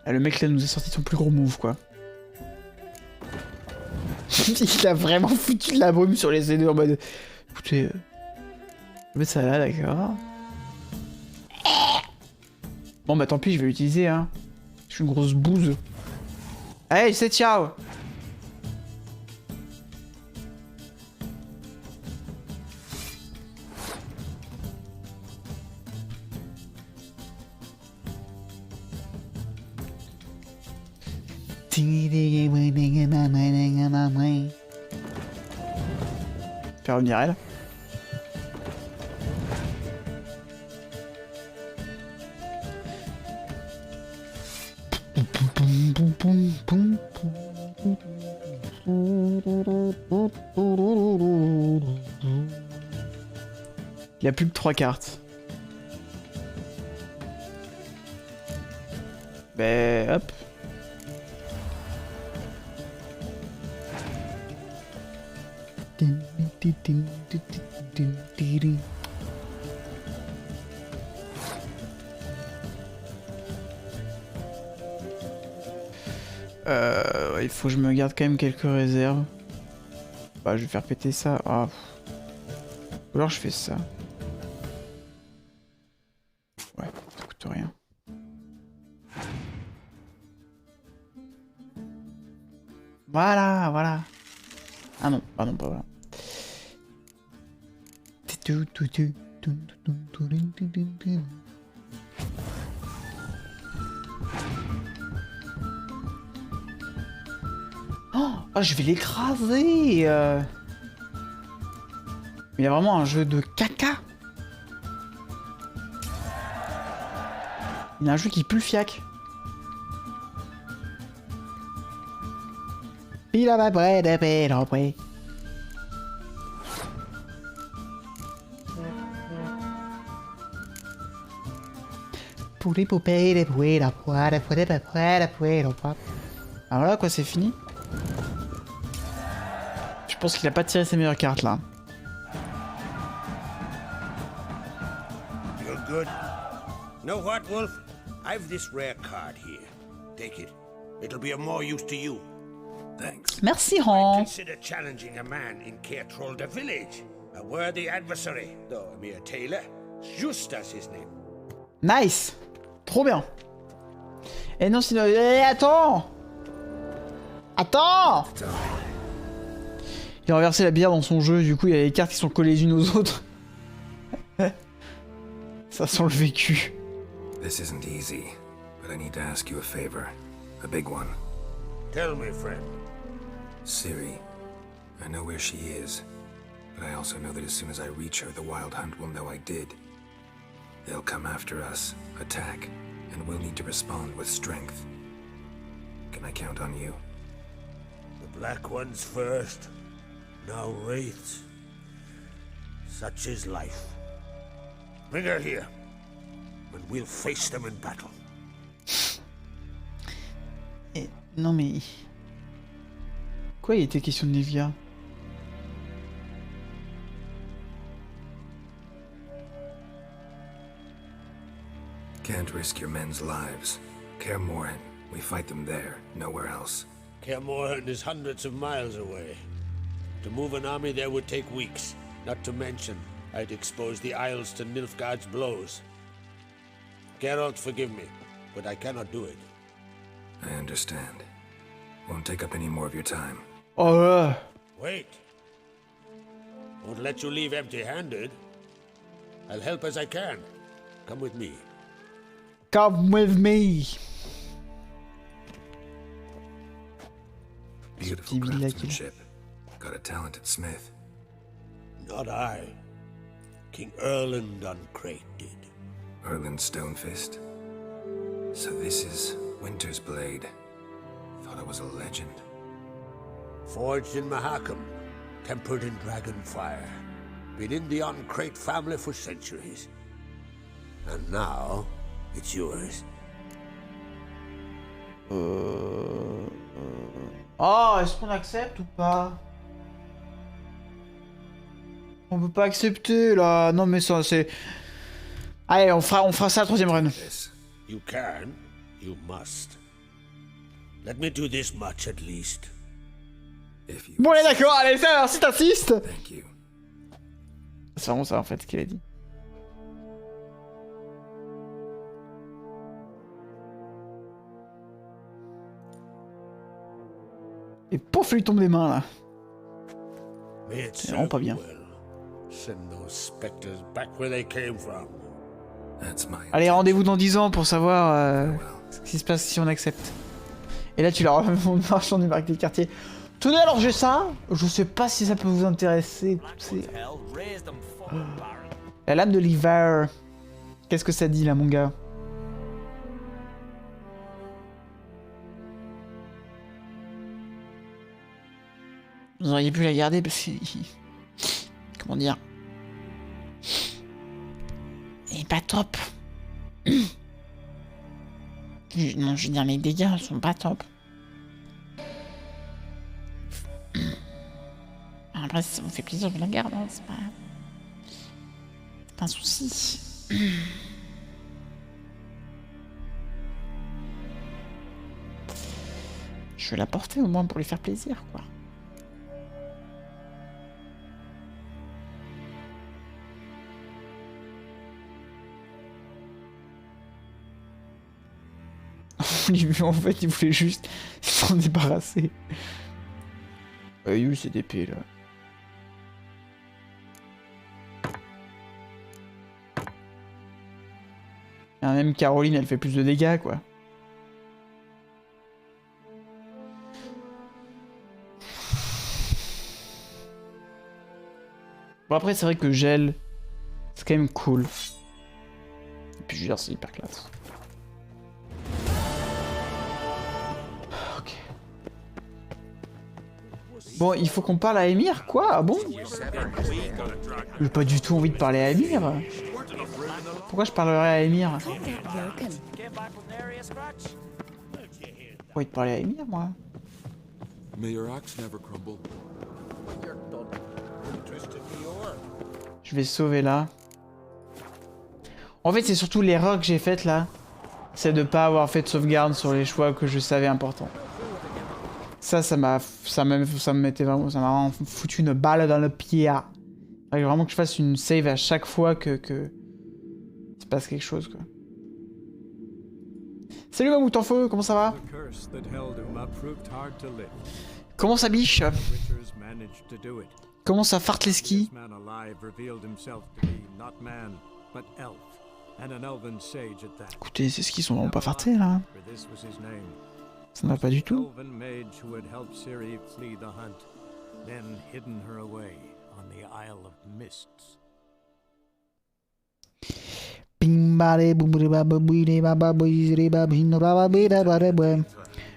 Ah, le mec là nous a sorti son plus gros move quoi. Il a vraiment foutu de la brume sur les aînés en mode... Écoutez... je vais mettre ça là, d'accord. Bon bah tant pis, je vais l'utiliser hein. Je suis une grosse bouse. Allez, c'est ciao. Faire revenir elle. Il y a plus que 3 cartes. Ben hop. Il faut que je me garde quand même quelques réserves. Bah, je vais faire péter ça. Ah. Ou alors je fais ça. Ouais, ça coûte rien. Voilà, voilà. Ah non, pas voilà. Oh, je vais l'écraser. Il y a vraiment un jeu de caca. Il y a un jeu qui pue le fiac. Il a pas de après. Pour les poupées, les poupées, la poire, les poupées, Ah voilà quoi, c'est fini. Je pense qu'il a pas tiré ses meilleures cartes là. You're good. Know what, Wolf? I've this rare card here. Take it. It'll be of more use to you. Thanks. Merci Han. Consider challenging a man in Caertrolda village. A worthy adversary, though a mere tailor. Just as his name. Nice. Trop bien. Et non sinon... attends. Attends. Il a renversé la bière dans son jeu, du coup il y a les cartes qui sont collées les unes aux autres. Ça sent le vécu. This isn't easy, but I need to ask you a favor. A big one. Tell me, friend. CIRI. I know where she is, but I also know that as soon as I reach her, the Wild Hunt will know I did. They'll come after us, attack, and we'll need to respond with strength. Can I count on you? The Black Ones first. Now wraiths. Such is life. Bring her here, and we'll face them in battle. Et... non mais... Quoi, il était question de Nevia? Can't risk your men's lives. Kaer Morhen, we fight them there, nowhere else. Kaer Morhen is hundreds of miles away. To move an army there would take weeks. Not to mention, I'd expose the Isles to Nilfgaard's blows. Geralt, forgive me, but I cannot do it. I understand. Won't take up any more of your time. Oh Wait. Won't let you leave empty-handed. I'll help as I can. Come with me. Come with me. Beautiful craftsmanship. Got a talented smith. Not I. King Erland Uncrate did. Erland Stonefist? So this is Winter's Blade. Thought I was a legend. Forged in Mahakam, tempered in dragon fire. Been in the Uncrate family for centuries. And now, it's yours. Oh, est-ce qu'on accepte ou pas? On peut pas accepter là. Non mais ça c'est... Allez, on fera ça la troisième run. You can, you must. Let me do this much at least. Bon allez d'accord, allez ça, si t'insistes. Thank you. C'est vraiment ça en fait ce qu'il a dit. Et pouf, il lui tombe des mains là. C'est vraiment pas bien. Allez, rendez-vous dans 10 ans pour savoir ce qui se passe si on accepte. Et là, tu leur marches en débarque des quartiers. Tenez, alors j'ai ça. Je sais pas si ça peut vous intéresser. La lame de l'hiver. Qu'est-ce que ça dit là, mon gars? Vous auriez pu la garder parce que... Comment dire? Elle est pas top. Non, je veux dire, les dégâts sont pas top. Après, si ça vous fait plaisir, je la garde, hein, c'est pas un souci. Je vais la porter au moins pour lui faire plaisir, quoi. En fait, il voulait juste s'en débarrasser. Il y a eu cette épée là. Et même Caroline, elle fait plus de dégâts quoi. Bon après c'est vrai que gel, c'est quand même cool. Et puis je veux dire c'est hyper classe. Bon, il faut qu'on parle à Emir, quoi? Ah bon? J'ai pas du tout envie de parler à Emir. Pourquoi je parlerais à Emir? envie de parler à Emir, moi. May your axe never crumble. Je vais sauver là. En fait, c'est surtout l'erreur que j'ai faite là. C'est de pas avoir fait de sauvegarde sur les choix que je savais importants. Ça m'a vraiment foutu une balle dans le pied. Il fallait vraiment que je fasse une save à chaque fois que il se passe quelque chose, quoi. Salut ma moute en feu, comment ça va? Comment ça biche? Comment ça farte les skis? Écoutez, ces skis sont vraiment pas fartés là. Ça ne va pas du tout.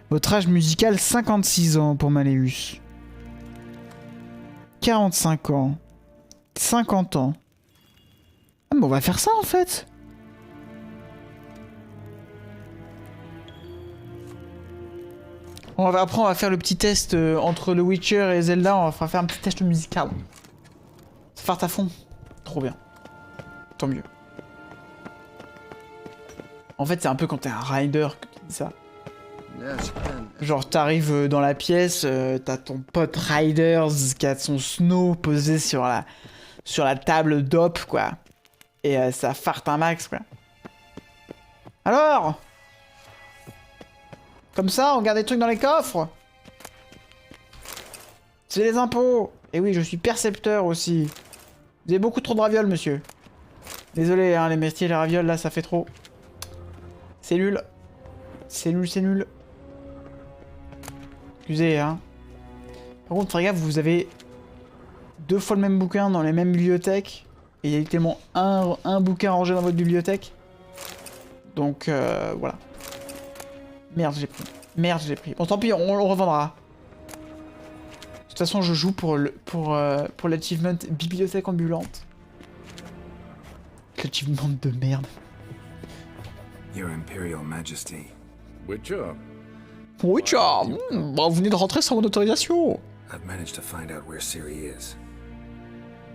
Votre âge musical 56 ans pour Maléus. 45 ans. 50 ans. Ah mais on va faire ça en fait. Après on va faire le petit test entre The Witcher et Zelda, on va faire un petit test musical. Ça farte à fond. Trop bien. Tant mieux. En fait c'est un peu quand t'es un rider que tu dis ça. Genre t'arrives dans la pièce, t'as ton pote Riders qui a son snow posé sur la table d'op quoi. Et ça farte un max quoi. Alors? Comme ça, on garde des trucs dans les coffres. C'est les impôts. Et oui, je suis percepteur aussi. Vous avez beaucoup trop de ravioles, monsieur. Désolé, hein, les métiers, les ravioles, là, ça fait trop. C'est nul. C'est nul, c'est nul. Excusez, hein. Par contre, faites gaffe, vous avez 2 fois le même bouquin dans les mêmes bibliothèques. Et il y a tellement un bouquin rangé dans votre bibliothèque. Donc, voilà. Merde, j'ai pris. Merde, j'ai pris. Bon, tant pis, on le revendra. De toute façon, je joue pour l'achievement bibliothèque ambulante. L'achievement de merde. Your Imperial Majesty. Witcher. Witcher. Bah, vous venez de rentrer sans mon autorisation. I've managed to find out where CIRI is.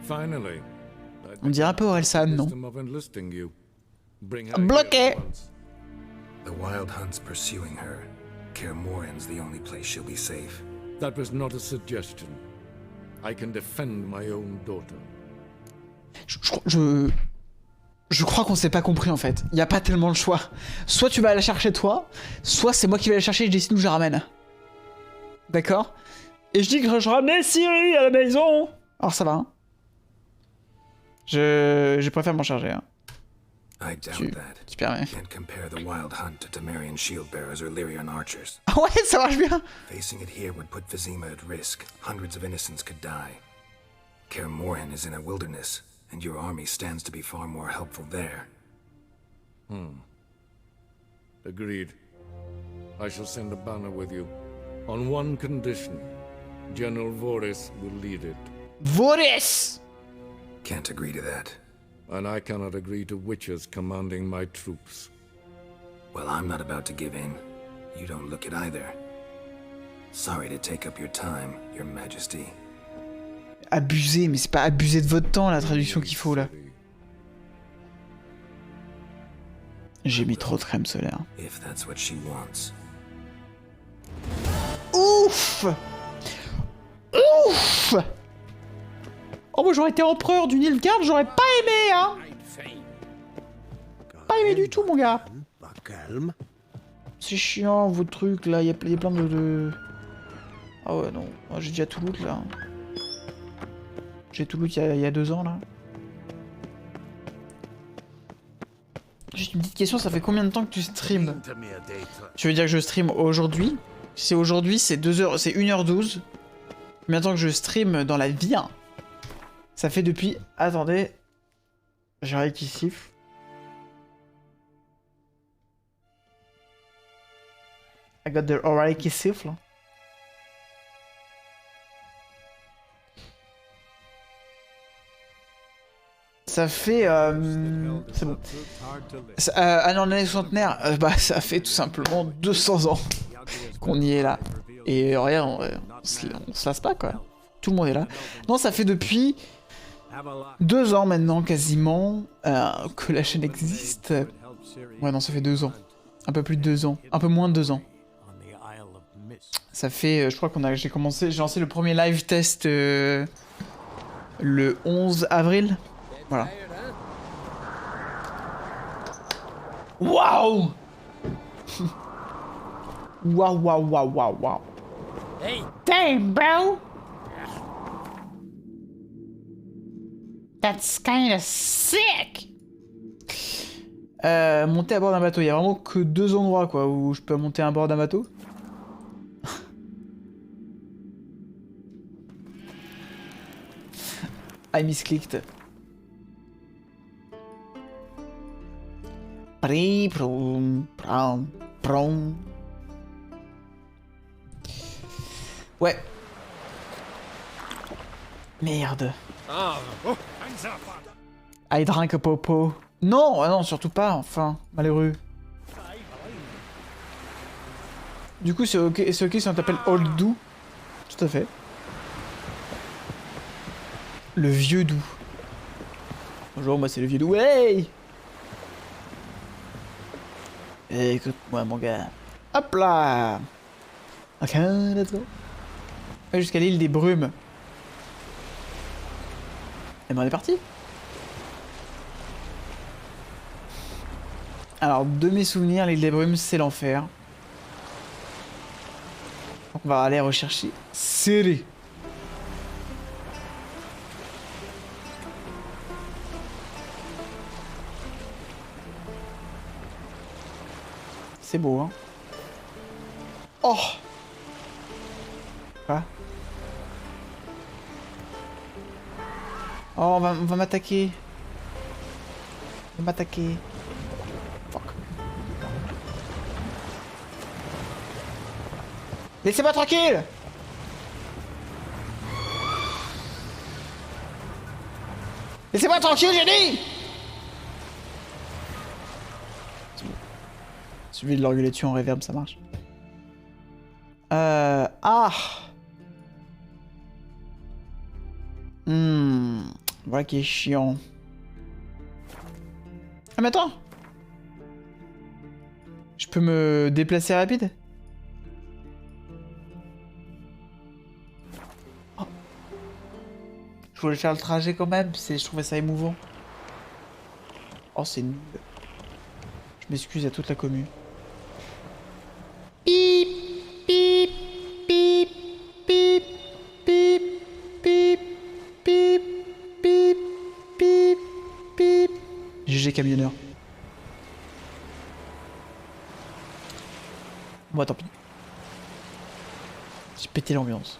Finally. On dirait un peu Orelsan, non? Bloqué. The Wild Hunt's pursuing her. Kaer Morhen's the only place she'll be safe. That was not a suggestion. I can defend my own daughter. Je crois qu'on s'est pas compris en fait. Il y a pas tellement le choix. Soit tu vas la chercher toi, soit c'est moi qui vais la chercher et je décide où je la ramène. D'accord? Et je dis que je ramène CIRI à la maison. Alors ça va. Hein. Je préfère m'en charger. Hein. I doubt that. Tu permets. Can't compare the Wild Hunt to Temerian shield bearers or Lyrian archers. Ah ouais, ça marche bien. Facing it here would put Vizima at risk. Hundreds of innocents could die. Kaer Morhen is in a wilderness, and your army stands to be far more helpful there. Agreed. I shall send a banner with you. On one condition. General Voris will lead it. Voris! Can't agree to that. And I cannot agree to witches commanding my troops. Well, I'm not about to give in. You don't look it either. Sorry to take up your time, Your Majesty. Abuser, mais c'est pas abuser de votre temps la traduction qu'il faut là. J'ai mis trop de crème solaire. If that's what she wants. Ouf! Ouf! Oh, moi j'aurais été empereur du Nilfgaard, j'aurais pas aimé, hein! Pas aimé du tout, mon gars! C'est chiant, vos trucs là, il y a plein de. Ah ouais, non, j'ai déjà tout loot là. J'ai tout loot il y a 2 ans là. Juste une petite question, ça fait combien de temps que tu streams? Tu veux dire que je stream aujourd'hui? Si aujourd'hui c'est 2h, c'est 1h12. Combien de temps que je stream dans la vie? Hein? Ça fait depuis... Attendez. J'ai rien qui siffle. I got the oreille qui siffle. Ça fait... c'est bon. Un année centenaire, bah ça fait tout simplement 200 ans. qu'on y est là. Et regarde, on se lasse pas quoi. Tout le monde est là. Non, ça fait depuis 2 ans maintenant quasiment que la chaîne existe. Ouais non, ça fait 2 ans. Un peu plus de 2 ans. Un peu moins de 2 ans. Ça fait, je crois j'ai lancé le premier live test le 11 avril. Voilà. Waouh. Waouh, waouh, waouh, waouh, waouh. Hey! Damn, bro! That's kinda sick! Monter à bord d'un bateau. Il y a vraiment que 2 endroits, quoi, où je peux monter à bord d'un bateau. I misclicked. Ouais. Merde. I drank a popo. Non, ah non, surtout pas, enfin, malheureux. Du coup, c'est ok si on t'appelle Old Do. Tout à fait. Le vieux doux. Bonjour, moi c'est le vieux doux. Hey! Écoute-moi, mon gars. Hop là! Ok, let's go. Jusqu'à l'île des Brumes. Et ben on est parti. Alors, de mes souvenirs, l'île des Brumes, c'est l'enfer. Donc on va aller rechercher CIRI. C'est beau, hein. Oh! Quoi? Oh, on va m'attaquer. On va m'attaquer. Fuck. Laissez-moi tranquille! Laissez-moi tranquille, j'ai dit! Celui de l'engueuler dessus en reverb, ça marche. Ah! Voilà qui est chiant. Ah mais attends! Je peux me déplacer rapide? Oh. Je voulais faire le trajet quand même, je trouvais ça émouvant. Oh c'est nul. Je m'excuse à toute la commune. Pip, pip, pip, pip, pip, pip, pip, pip, pip, pip. GG camionneur. Moi tant pis. J'ai pété l'ambiance.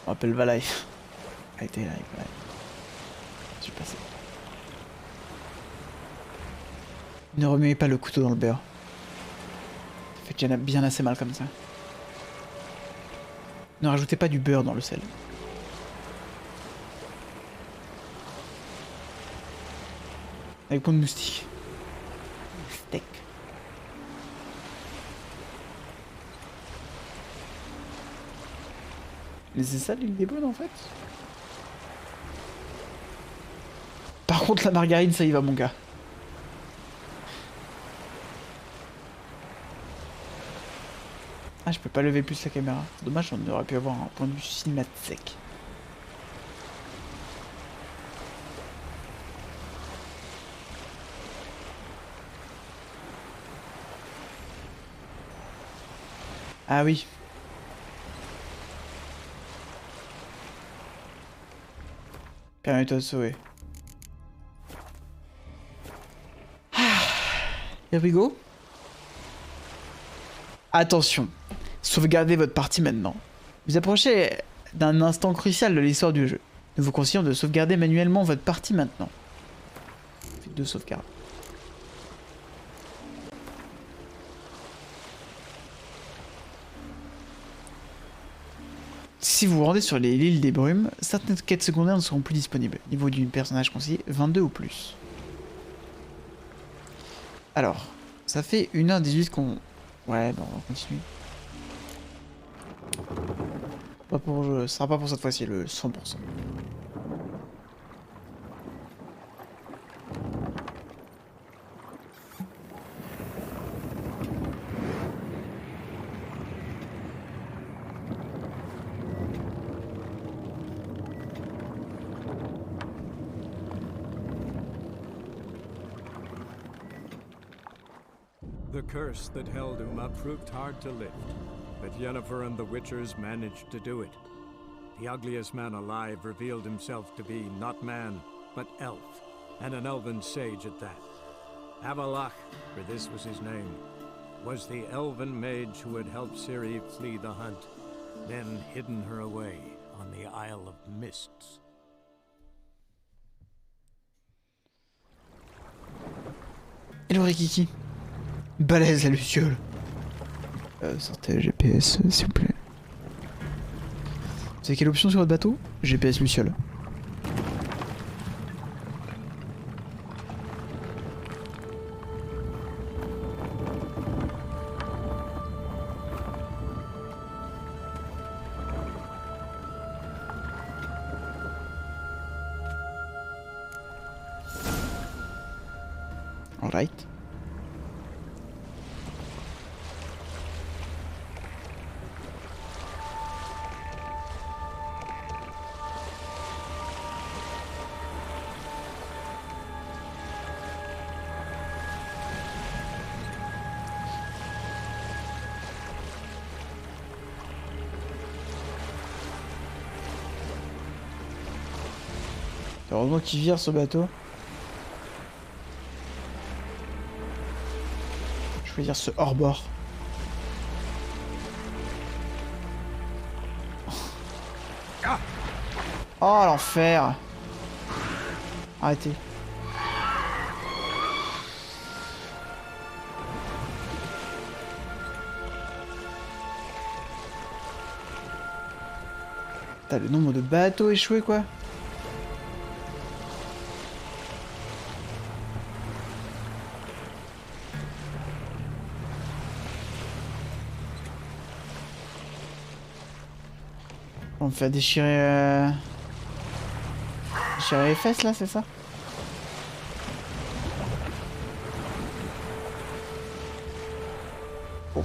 On appelle Valife. Arrêtez là, Valife. Je suis passé. Ne remuez pas le couteau dans le beurre. Ça fait déjà bien assez mal comme ça. Ne rajoutez pas du beurre dans le sel. Avec peau de moustique. Steak. Mais c'est ça l'huile des bonnes en fait. Par contre la margarine ça y va mon gars. Ah, je peux pas lever plus la caméra. Dommage, on aurait pu avoir un point de vue cinématique. Ah oui. Permets-toi de sauver. Here we go. Attention. Sauvegardez votre partie maintenant. Vous approchez d'un instant crucial de l'histoire du jeu. Nous vous conseillons de sauvegarder manuellement votre partie maintenant. Faites 2 sauvegardes. Si vous vous rendez sur l'île des Brumes, certaines quêtes secondaires ne seront plus disponibles. Niveau du personnage conseillé, 22 ou plus. Alors, ça fait 1h18 qu'on Ouais, bon, on va continuer. Pas pour, ce sera pas pour cette fois-ci, le 100%. The curse that held Uma proved hard to lift, but Yennefer and the Witchers managed to do it. The ugliest man alive revealed himself to be not man, but elf, and an elven sage at that. Avalach, for this was his name, was the elven mage who had helped Ciri flee the hunt, then hidden her away on the Isle of Mists. Hello Rikiki. Balèze la luciole. Sortez GPS s'il vous plaît. Vous avez quelle option sur votre bateau? GPS luciole. Alright. Heureusement qu'il vire ce bateau. Je veux dire ce hors-bord. Oh l'enfer. Arrêtez. T'as le nombre de bateaux échoués quoi. On me fait déchirer... déchirer les fesses là, c'est ça? Oh.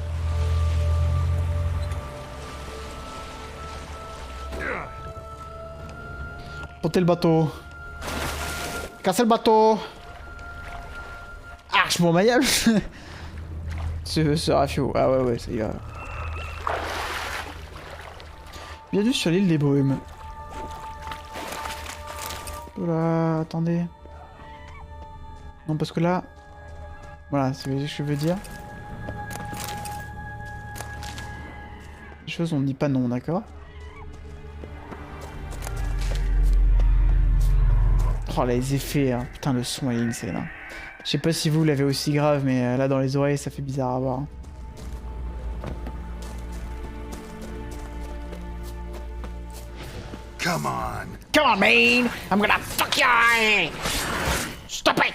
Portez le bateau. Cassez le bateau. Ah, je m'en maillable. Ce rafio. Ah ouais, ça y va. Bienvenue sur l'île des Brumes. Oula, attendez. Non, parce que là... Voilà, c'est ce que je veux dire. Les choses, on ne dit pas non, d'accord? Oh, les effets, hein. Putain, le son est insane. Je sais pas si vous l'avez aussi grave, mais là, dans les oreilles, ça fait bizarre à voir. Come on! Come on, man! I'm gonna fuck your eye! Stop it!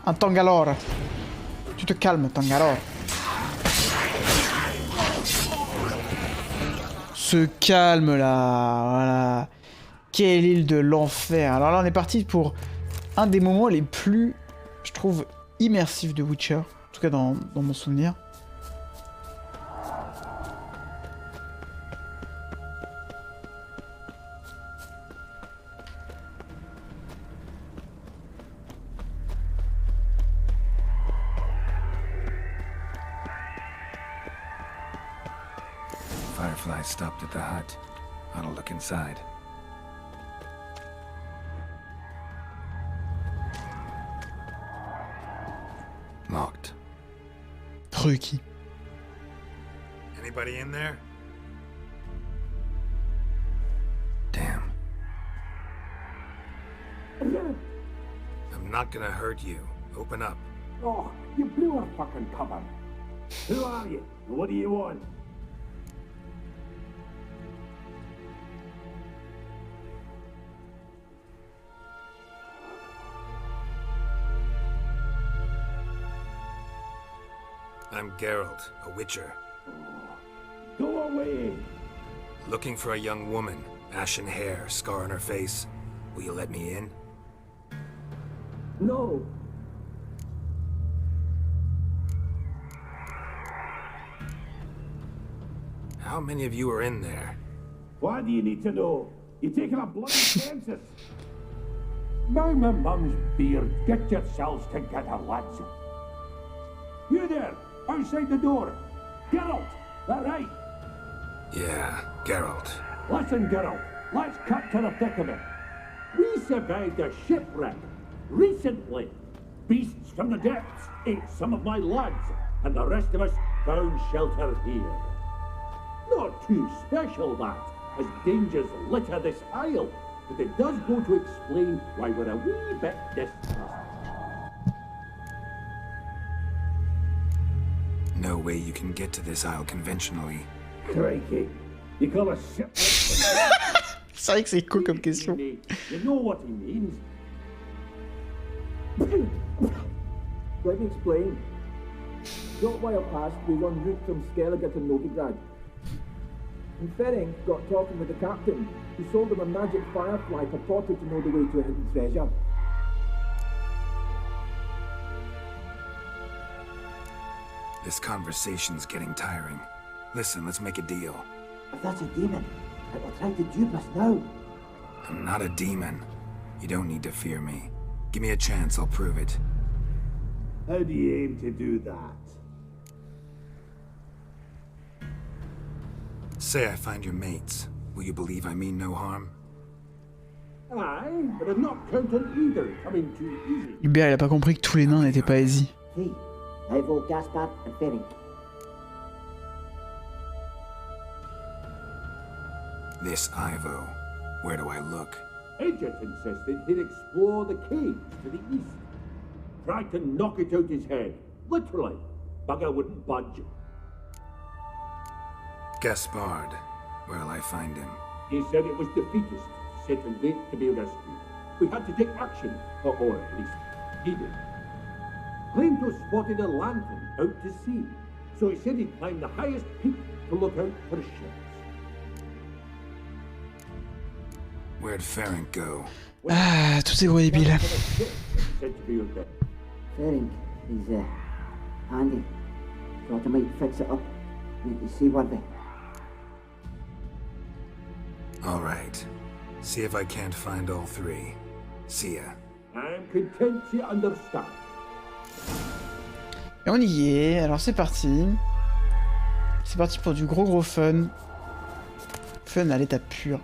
Un Tangalore. Tu te calmes, Tangalore. Se calme là, voilà. Quelle île de l'enfer. Alors là, on est parti pour un des moments les plus, je trouve, immersifs de Witcher. En tout cas dans mon souvenir. Firefly stopped at the hut. I'll look inside. Locked. Trucky. Anybody in there? Damn. I'm not gonna hurt you. Open up. Oh, you blew our fucking cover. Who are you? What do you want? I'm Geralt, a Witcher. Go away! Looking for a young woman. Ashen hair, scar on her face. Will you let me in? No! How many of you are in there? Why do you need to know? You're taking a bloody census! Now my mum's beard, get yourselves together, lads. You there, outside the door. Geralt, that right? Yeah, Geralt. Listen, Geralt, let's cut to the thick of it. We survived a shipwreck recently. Beasts from the depths ate some of my lads, and the rest of us found shelter here. Not too special, that, as dangers litter this isle, but it does go to explain why we're a wee bit distressed. No way you can get to this isle conventionally. Crikey, you call a shipwreck? C'est vrai que c'est cool comme question. You know what he means. Let me explain. Short while past, we won route from Skellige to Novigrad. And Ferenc got talking with the captain, who sold him a magic firefly purported to know the way to a hidden treasure. This conversation's getting tiring. Listen, let's make a deal. If that's a demon, it will try to dupe us now. I'm not a demon. You don't need to fear me. Give me a chance, I'll prove it. How do you aim to do that? Say I find your mates. Will you believe I mean no harm? Aye, but I'm not counting either coming too easy. Hubert, il a pas compris que tous les nains n'étaient pas easy. Hey, Ivo, Gaspard, and Ferenc. This Ivo. Where do I look? Agent insisted he'd explore the caves to the east. Tried to knock it out his head. Literally. Bugger wouldn't budge. Gaspard. Where'll I find him? He said it was defeatist, set and late to be rescued. We had to take action, or at least he did. Claimed to have spotted a lantern out to sea, so he said he'd climb the highest peak to look out for ships. Where'd Ferenc go? Ah, tous ces gros débiles. Ferenc, he's handy. Thought I might fix it up. Make you see worthy. Alright. See if I can't find all three. See ya. I'm content you understand. Et on y est, alors c'est parti. C'est parti pour du gros fun. Fun à l'état pur.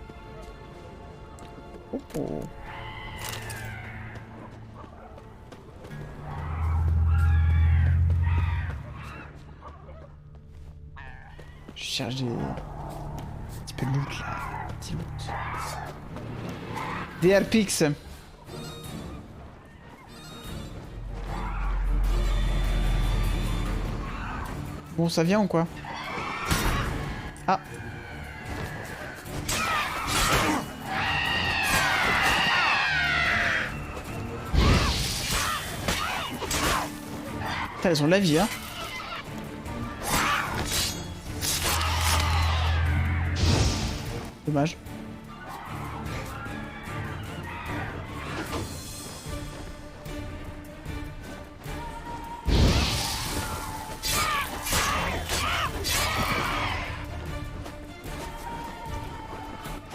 Oh, oh. Je cherche des... un petit peu de loot là. Petit loot. Des Harpix. Bon, ça vient ou quoi? Ah. Putain, elles ont de la vie, hein. Dommage.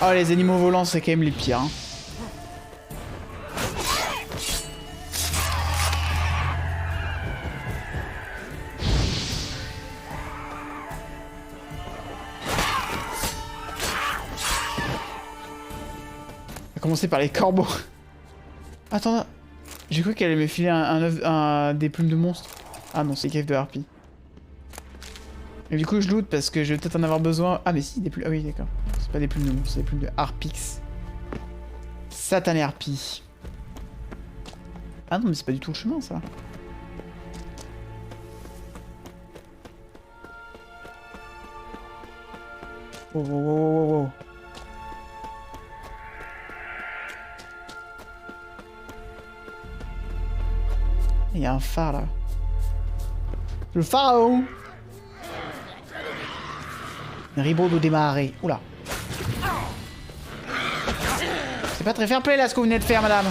Oh, les animaux volants, c'est quand même les pires, hein. On va commencer par les corbeaux. Attends, j'ai cru qu'elle allait me filer des plumes de monstre. Ah non, c'est les caves de harpie. Et du coup, je loot parce que je vais peut-être en avoir besoin. Ah, mais si, des plumes. Ah oui, d'accord. C'est pas des plumes de monstre, c'est des plumes de harpix. Satané harpie. Ah non, mais c'est pas du tout le chemin, ça. Oh, oh, oh, oh, oh. Il y a un phare là. Le pharaon. Ribot de démarrer. Oula. C'est pas très fair play là ce que vous venez de faire, madame.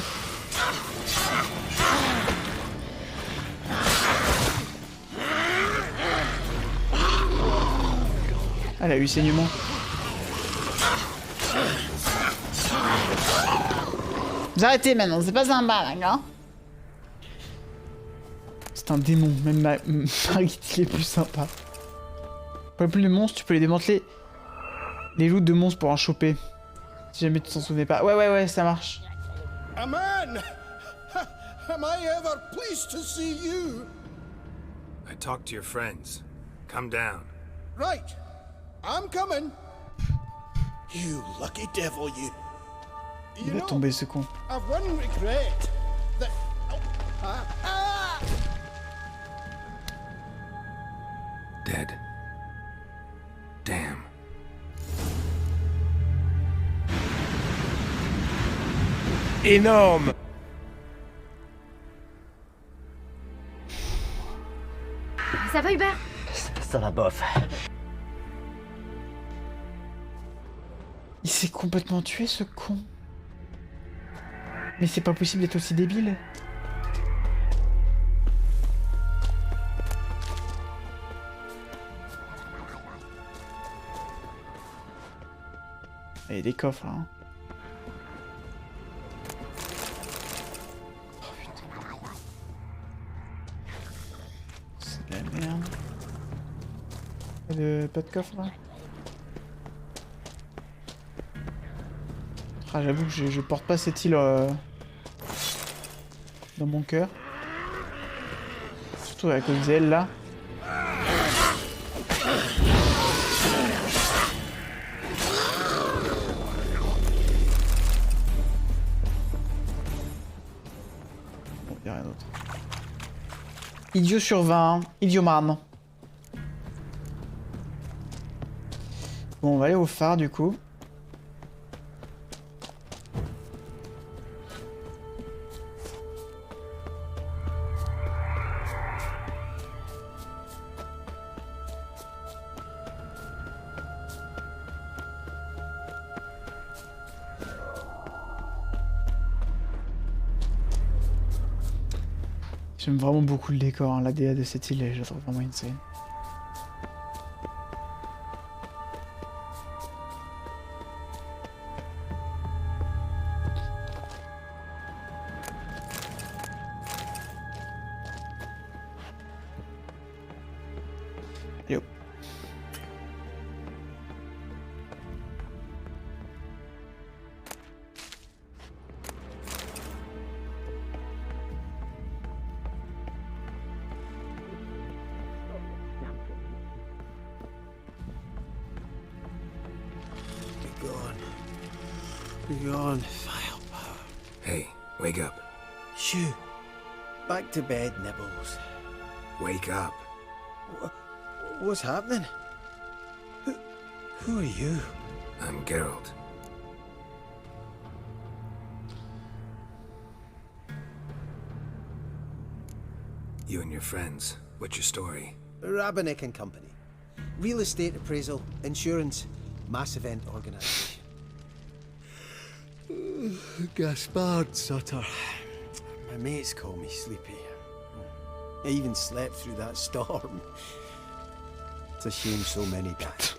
Elle a eu saignement. Vous arrêtez maintenant, c'est pas sympa là, gars. C'est un démon, même Margit il est plus sympa. Pas plus les monstres, tu peux les démanteler. Les loots de monstres pour en choper. Si jamais tu t'en souvenais pas. Ouais, ça marche. Aman! Am I ever pleased to see you? I talked to your friends. Come down. Right. I'm coming. You lucky devil, you. Il va tomber ce con. I've one regret. That. Dead. Damn. Énorme. Ça va, Hubert? Ça va bof. Il s'est complètement tué ce con. Mais c'est pas possible d'être aussi débile. Il y a des coffres là. Hein. Oh putain. C'est de la merde. Pas de coffre là? Ah, j'avoue que je porte pas cette île dans mon cœur. Surtout à cause d'elle là. Bon, y'a rien d'autre. Idiot sur 20, idiomane. Bon, on va aller au phare du coup. J'aime vraiment beaucoup le décor, hein. La DA de cette île, je la trouve vraiment insane. Allez hop. Begone, vile power. Hey, wake up. Shoo. Back to bed, Nibbles. Wake up. What's happening? Who are you? I'm Geralt. You and your friends. What's your story? Rabbinick and Company. Real estate appraisal, insurance, mass event organization. Gaspard Sutter. My mates call me Sleepy. I even slept through that storm. It's a shame so many died.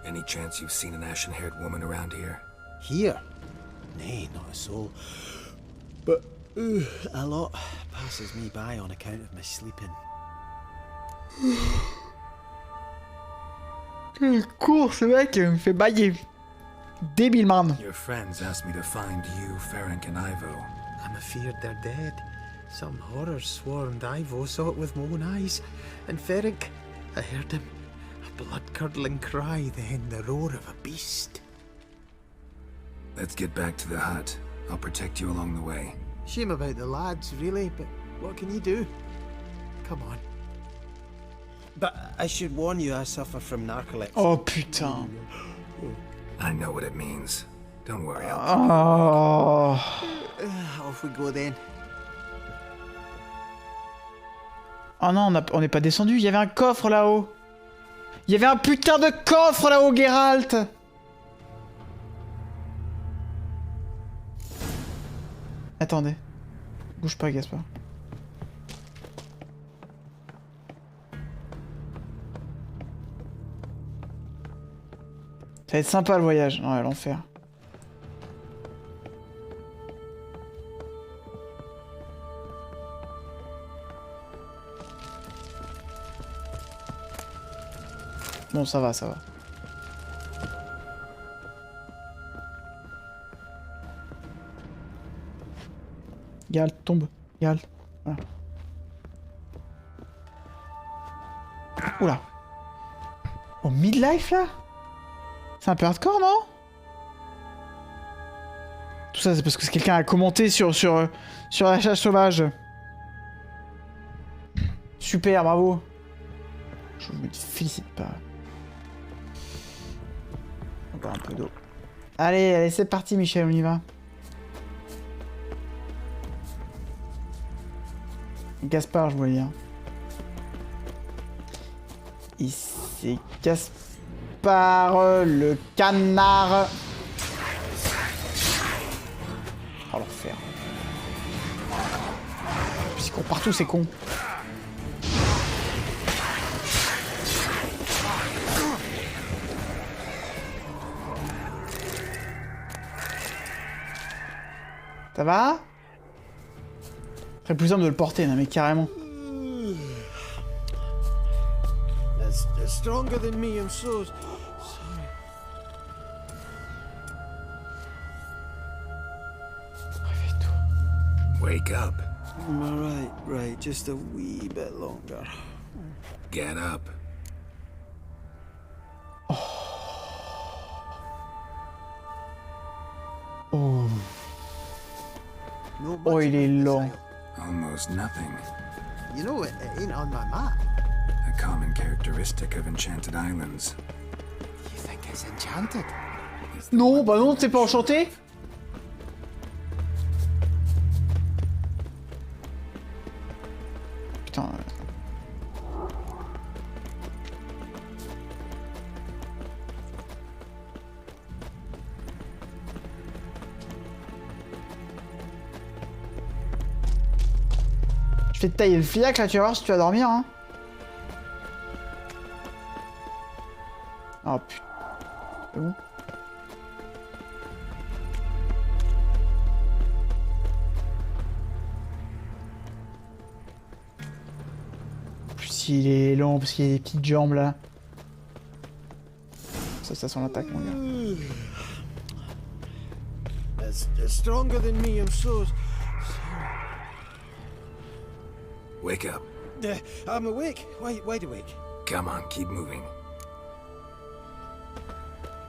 Any chance you've seen an ashen-haired woman around here? Here? Nay, not a soul. But a lot passes me by on account of my sleeping. Quel court ce mec, il me fait bailler. Débile, man. Your friends asked me to find you, Ferenc and Ivo. I'm afeard they're dead. Some horrors swarmed Ivo, saw it with my own eyes. And Ferenc, I heard him. A blood-curdling cry, then the roar of a beast. Let's get back to the hut. I'll protect you along the way. Shame about the lads, really, but what can you do? Come on. But I should warn you, I suffer from narcolepsy. Oh putain. I know what it means. Don't worry, Oh. Off we go then. Oh non, on n'est pas descendu. Il y avait un coffre là-haut. Il y avait un putain de coffre là-haut, Geralt. Attendez. Bouge pas, Gaspard. Ça va être sympa le voyage. Ouais, l'enfer. Bon, ça va, ça va. Geralt, tombe. Geralt. Voilà. Oula. Au midlife, là? C'est un peu hardcore, non? Tout ça, c'est parce que quelqu'un a commenté sur la chasse sauvage. Super, bravo. Je me félicite pas. Encore un peu d'eau. Allez, allez, c'est parti, Michel, on y va. Gaspard, je voulais dire. Ici, Gaspard, le canard. Oh, l'enfer. Ils courent partout, c'est con. Ça va? Très plus simple de le porter, non mais carrément. That's stronger than me, I'm so sorry. Réveille-toi. Wake up. Alright, right, just a wee bit longer. Get up. Oh. Oh, il est lent. Almost nothing. You know, it ain't on my map. A common characteristic of enchanted islands. You think it's enchanted? Non, bah non, t'es pas enchanté? Putain. Je vais te tailler le fiac là, tu vas voir si tu vas dormir, hein. Oh putain. C'est bon? Plus il est lent parce qu'il y a des petites jambes là. Ça sent l'attaque, mon gars. It's stronger than me, I'm so sorry. Wake up. I'm awake. Wide awake. Come on, keep moving.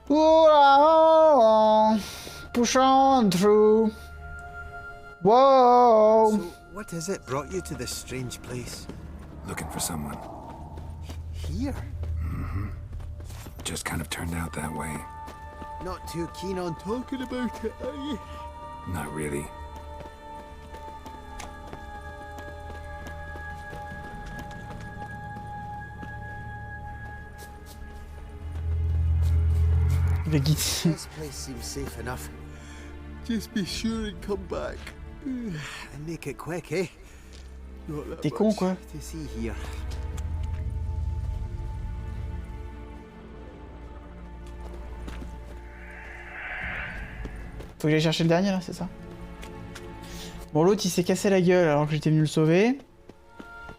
Whoa, push on through. Whoa. So, what is it brought you to this strange place? Looking for someone. Here? Mm-hmm. Just kind of turned out that way. Not too keen on talking about it, are you? Not really. This place seems safe enough. Just be sure and come back. And make it quick, eh? T'es con, quoi. To see here. Faut que j'aille chercher le dernier là, c'est ça? Bon, l'autre il s'est cassé la gueule alors que j'étais venu le sauver.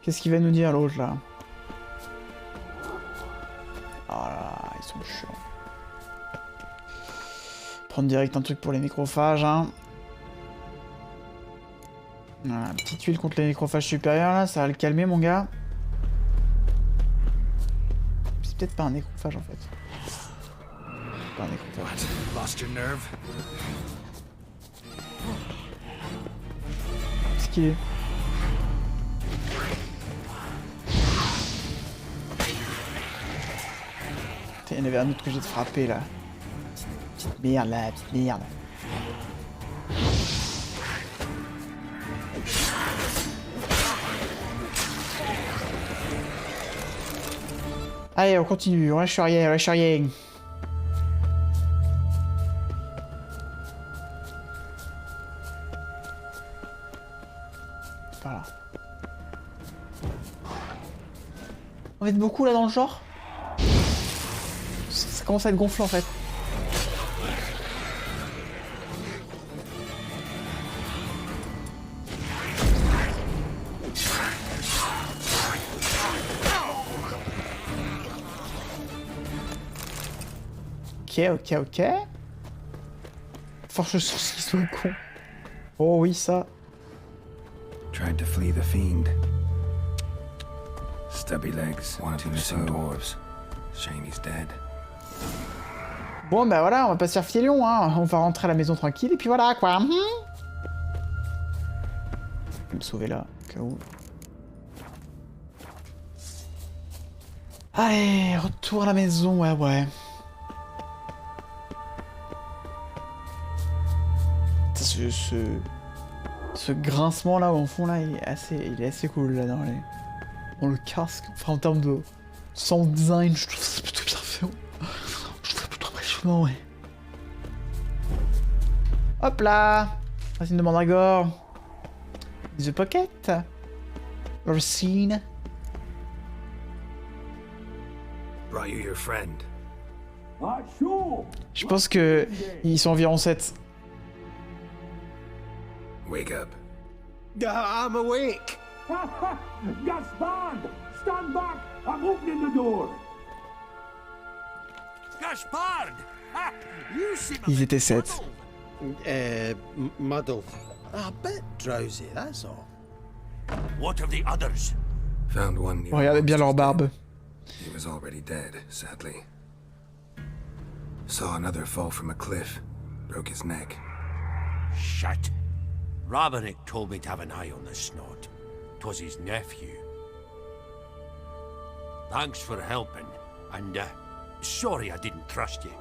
Qu'est-ce qu'il va nous dire l'autre là? Oh là là, ils sont chiants. Prendre direct un truc pour les nécrophages, hein. Voilà, petite huile contre les nécrophages supérieurs là, ça va le calmer mon gars. C'est peut-être pas un nécrophage en fait. Pas un nécrophage. What? Lost your nerve? Qu'est-ce qu'il est? Putain, il y en avait un autre que j'ai de frapper là. Petite merde là, petite merde. Allez, on continue, on lâche rien, on lâche rien. Voilà. On va être beaucoup là dans le genre. Ça commence à être gonflant en fait. Ok. Force chance qu'ils sont cons. Oh oui, ça. Tried to flee the fiend. Stubby legs, one two missing dwarves. Shame he's dead. Bon bah voilà, on va pas se faire fielion, hein. On va rentrer à la maison tranquille et puis voilà quoi. Je vais me sauver là, au cas où. Allez, retour à la maison, ouais. Ce grincement là au fond là, il est assez cool là dans le casque. Enfin en termes de sound design, je trouve ça plutôt bien fait. Je trouve ça plutôt impressionnant, ouais. Hop là, racine de mandragore. The pocket. Racine. Brought you your friend. Je pense que ils sont environ 7. Wake up. I'm awake. Gaspard! Stand back! I'm opening the door! Gaspard! You seem Ils étaient 7. Muddled. A bit drowsy, that's all. What of the others? Found one near. Regardez bien leur barbe. He was already dead, sadly. Saw another fall from a cliff. Broke his neck. Shit. Robinick told me to have an eye on the snot. 'Twas his nephew. Thanks for helping, and sorry I didn't trust you.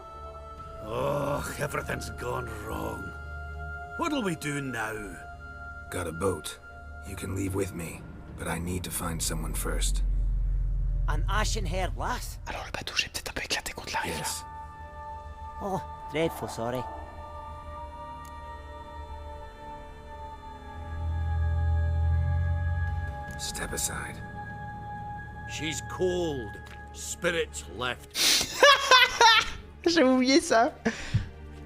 Oh, everything's gone wrong. What'll we do now? Got a boat. You can leave with me, but I need to find someone first. An ashen-haired lass? Alors le bateau, j'ai peut-être un peu éclaté contre la rive. Yes. Oh, dreadful sorry. Step aside. She's cold. Spirits left. J'avais oublié ça.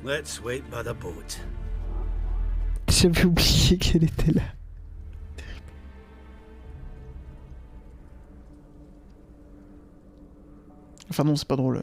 Let's wait by the boat. J'avais oublié qu'elle était là. Enfin non, c'est pas drôle.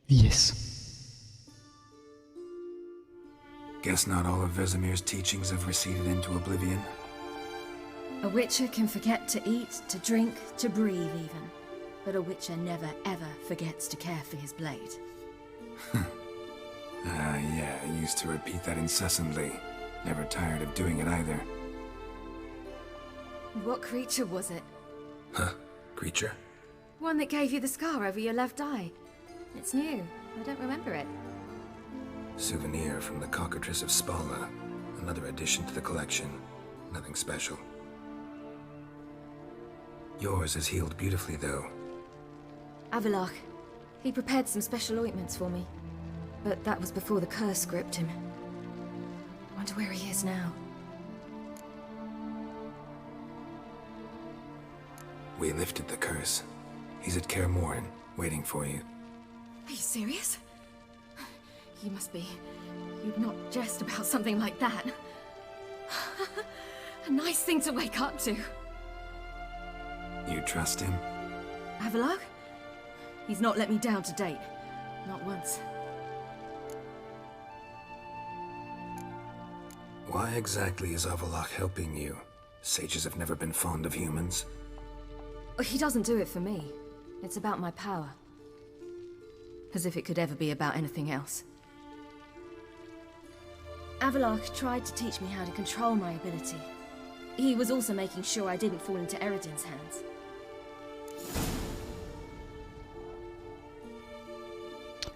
Yes. Guess not all of Vesemir's teachings have receded into oblivion. A Witcher can forget to eat, to drink, to breathe even. But a Witcher never ever forgets to care for his blade. Yeah, I used to repeat that incessantly. Never tired of doing it either. What creature was it? Huh? Creature? One that gave you the scar over your left eye. It's new. I don't remember it. Souvenir from the cockatrice of Spalna. Another addition to the collection. Nothing special. Yours is healed beautifully, though. Avalach. He prepared some special ointments for me. But that was before the curse gripped him. Wonder where he is now. We lifted the curse. He's at Kaer Morhen, waiting for you. Are you serious? You must be. You'd not jest about something like that. A nice thing to wake up to. You trust him? Avalach? He's not let me down to date. Not once. Why exactly is Avalach helping you? Sages have never been fond of humans. He doesn't do it for me. It's about my power. As if it could ever be about anything else. Avalach tried to teach me how to control my ability. He was also making sure I didn't fall into Eredin's hands.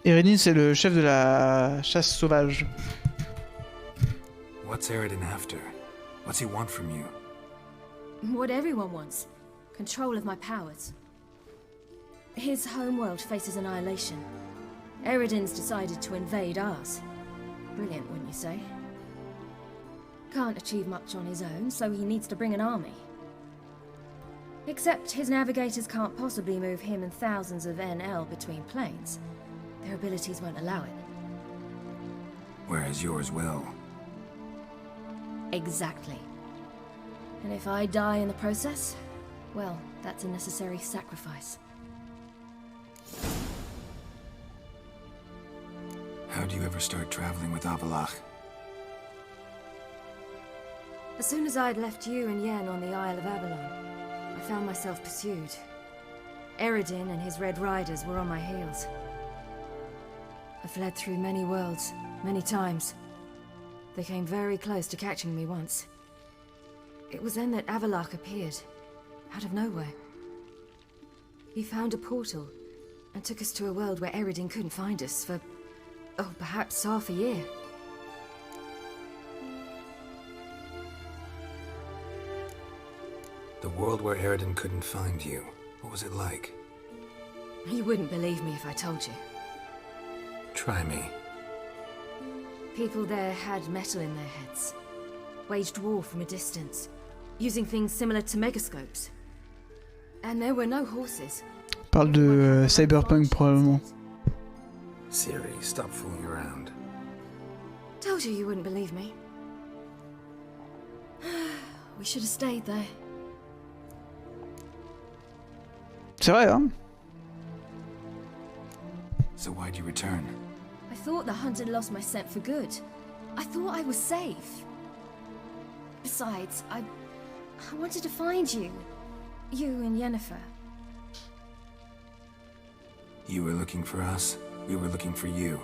Eredin, c'est le chef de la chasse sauvage. What's Eredin after? What's he want from you? What everyone wants. Control of my powers. His homeworld faces annihilation. Eredin's decided to invade ours. Brilliant, wouldn't you say? Can't achieve much on his own, so he needs to bring an army. Except his navigators can't possibly move him and thousands of NL between planes. Their abilities won't allow it. Whereas yours will. Exactly. And if I die in the process, well, that's a necessary sacrifice. How do you ever start traveling with Avalach? As soon as I'd left you and Yen on the Isle of Avalon, I found myself pursued. Eredin and his Red Riders were on my heels. I fled through many worlds, many times. They came very close to catching me once. It was then that Avalach appeared, out of nowhere. He found a portal, and took us to a world where Eredin couldn't find us for, oh, perhaps half a year. The world where Eredin couldn't find you. What was it like? You wouldn't believe me if I told you. Try me. People there had metal in their heads. Waged war from a distance, using things similar to megascopes. And there were no horses. Parle de Cyberpunk probablement. CIRI, stop fooling around. Told you wouldn't believe me. We should have stayed there. C'est vrai, hein? So why'd you return? I thought the hunt had lost my scent for good. I thought I was safe. Besides, I wanted to find you. You and Yennefer. You were looking for us, we were looking for you.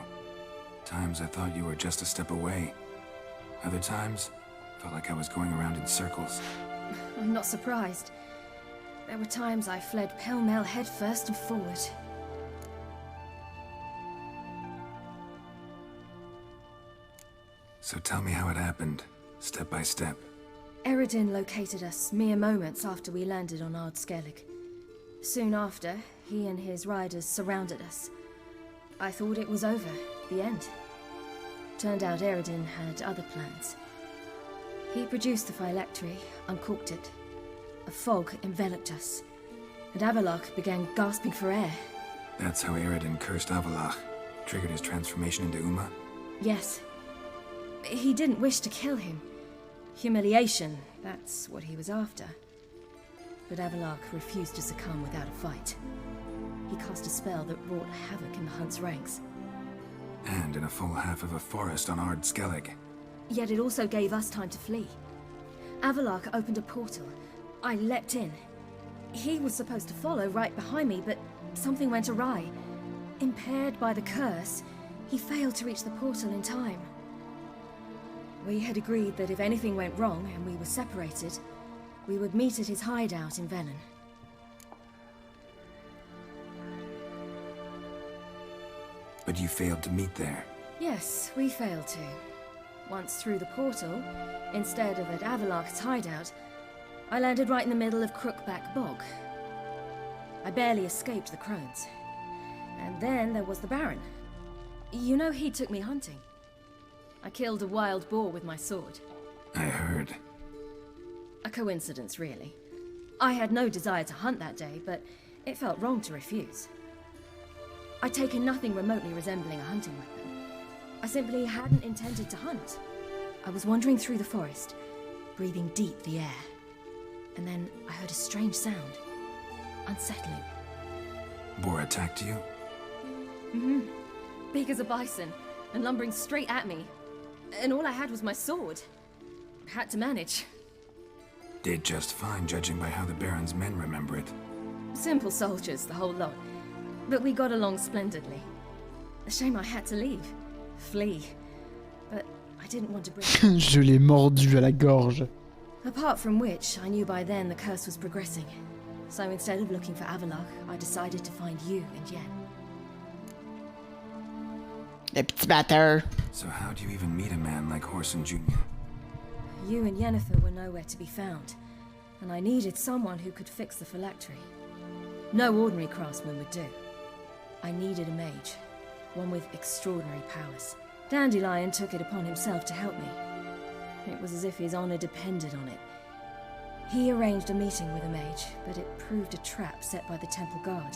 Times I thought you were just a step away. Other times, felt like I was going around in circles. I'm not surprised. There were times I fled pell-mell headfirst and forward. So tell me how it happened, step by step. Eredin located us mere moments after we landed on Ard Skellig. Soon after, he and his riders surrounded us. I thought it was over, the end. Turned out Eredin had other plans. He produced the phylactery, uncorked it. A fog enveloped us, and Avalach began gasping for air. That's how Eredin cursed Avalach, triggered his transformation into Uma? Yes. He didn't wish to kill him. Humiliation, that's what he was after. But Avalach refused to succumb without a fight. he cast a spell that wrought havoc in the hunt's ranks. And in a full half of a forest on Ard Skellig. Yet it also gave us time to flee. Avalok opened a portal. I leapt in. He was supposed to follow right behind me, but something went awry. Impaired by the curse, he failed to reach the portal in time. We had agreed that if anything went wrong and we were separated, we would meet at his hideout in Venom. But you failed to meet there. Yes, we failed to. Once through the portal, instead of at Avalok's hideout, I landed right in the middle of Crookback Bog. I barely escaped the crones. And then there was the Baron. You know, he took me hunting. I killed a wild boar with my sword. I heard. A coincidence, really. I had no desire to hunt that day, but it felt wrong to refuse. I'd taken nothing remotely resembling a hunting weapon. I simply hadn't intended to hunt. I was wandering through the forest, breathing deep the air. And then I heard a strange sound. Unsettling. Boar attacked you? Mm-hmm. Big as a bison, and lumbering straight at me. And all I had was my sword. Had to manage. Did just fine, judging by how the Baron's men remember it. Simple soldiers, the whole lot. But we got along splendidly. A shame I had to leave. Flee. But I didn't want to bring... Je l'ai mordu à la gorge. Apart from which, I knew by then the curse was progressing. So instead of looking for Avalok, I decided to find you and Yen. Les petits batteurs. So how do you even meet a man like Horson Jr.? You and Yennefer were nowhere to be found, and I needed someone who could fix the phylactery. No ordinary craftsman would do. I needed a mage, one with extraordinary powers. Dandelion took it upon himself to help me. It was as if his honor depended on it. He arranged a meeting with a mage, but it proved a trap set by the temple guard.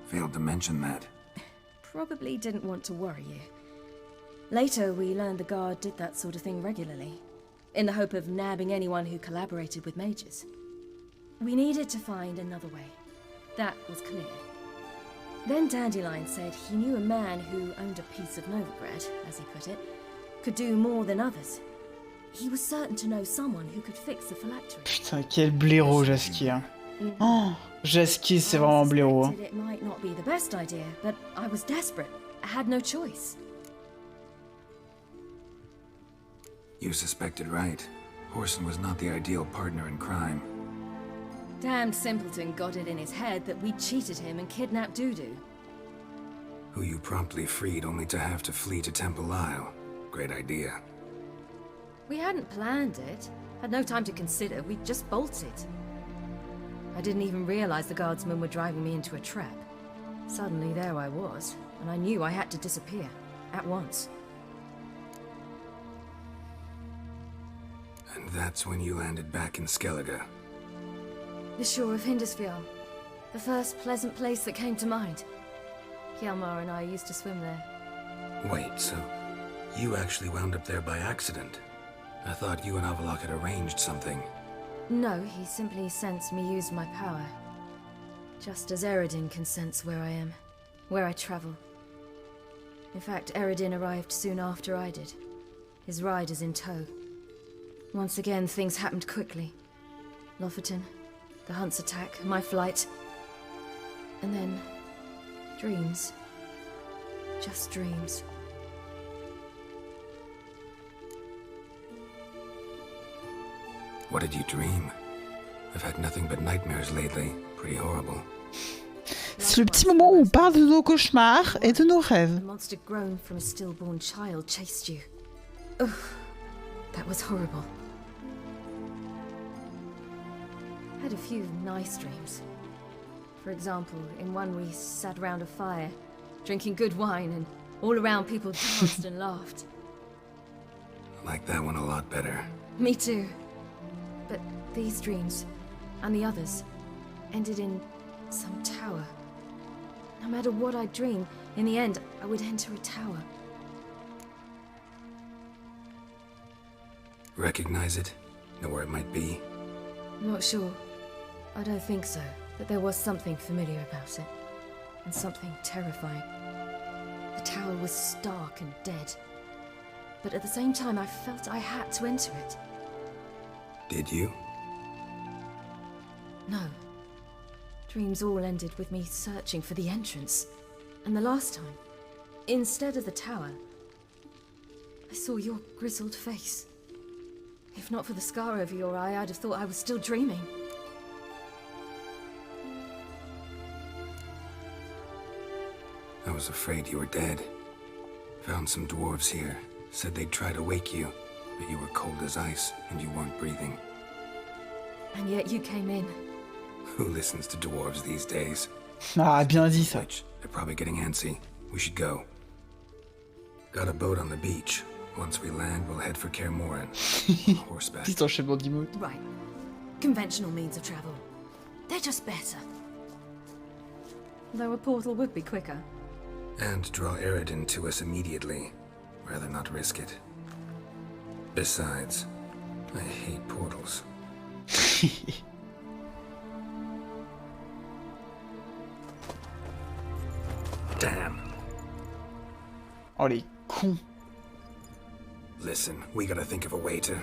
Failed to mention that. Probably didn't want to worry you. Later, we learned the guard did that sort of thing regularly, in the hope of nabbing anyone who collaborated with mages. We needed to find another way. That was clear. Then Dandelion said he knew a man who owned a piece of Novigrad, as he put it, could do more than others. He was certain to know someone who could fix the phylactery. Putain, quel blaireau, Jaski. Hein. Oh, Jaski, c'est vraiment un blaireau. Hein. It might not be the best idea, but I was desperate. I had no choice. You suspected right. Horson was not the ideal partner in crime. Damned simpleton got it in his head that we cheated him and kidnapped Dudu. Who you promptly freed only to have to flee to Temple Isle. Great idea. We hadn't planned it. Had no time to consider. We just bolted. I didn't even realize the guardsmen were driving me into a trap. Suddenly there I was, and I knew I had to disappear. At once. And that's when you landed back in Skellige. The shore of Hindisfjall. The first pleasant place that came to mind. Hjalmar and I used to swim there. Wait, so you actually wound up there by accident? I thought you and Avalok had arranged something. No, he simply sensed me use my power. Just as Eredin can sense where I am, where I travel. In fact, Eredin arrived soon after I did. His riders in tow. Once again, things happened quickly. Lofoten, the hunt's attack, my flight. And then... dreams. Just dreams. What did you dream? I've had nothing but nightmares lately. Pretty horrible. C'est le petit moment où on parle de nos cauchemars et de nos rêves. A monster grown from a stillborn child chased you. Ugh, that was horrible. Had a few nice dreams. For example, in one we sat around a fire, drinking good wine, and all around people danced and laughed. I like that one a lot better. Me too. But these dreams, and the others, ended in some tower. No matter what I dream, in the end, I would enter a tower. Recognize it? Know where it might be? Not sure. I don't think so. But there was something familiar about it, and something terrifying. The tower was stark and dead, but at the same time I felt I had to enter it. Did you? No. Dreams all ended with me searching for the entrance. And the last time, instead of the tower, I saw your grizzled face. If not for the scar over your eye, I'd have thought I was still dreaming. I was afraid you were dead. Found some dwarves here. Said they'd try to wake you, but you were cold as ice and you weren't breathing. And yet you came in. Who listens to dwarves these days? Ah, bien dit ça. They're probably getting antsy. We should go. Got a boat on the beach. Once we land, we'll head for Kaer Morhen. Horseback. Petit enchaînement d'emotes. Right. Conventional means of travel. They're just better. Though a portal would be quicker. And draw Eridan to us immediately. Rather not risk it. Besides, I hate portals. Damn. Oh les cons. Listen, we gotta think of a way to...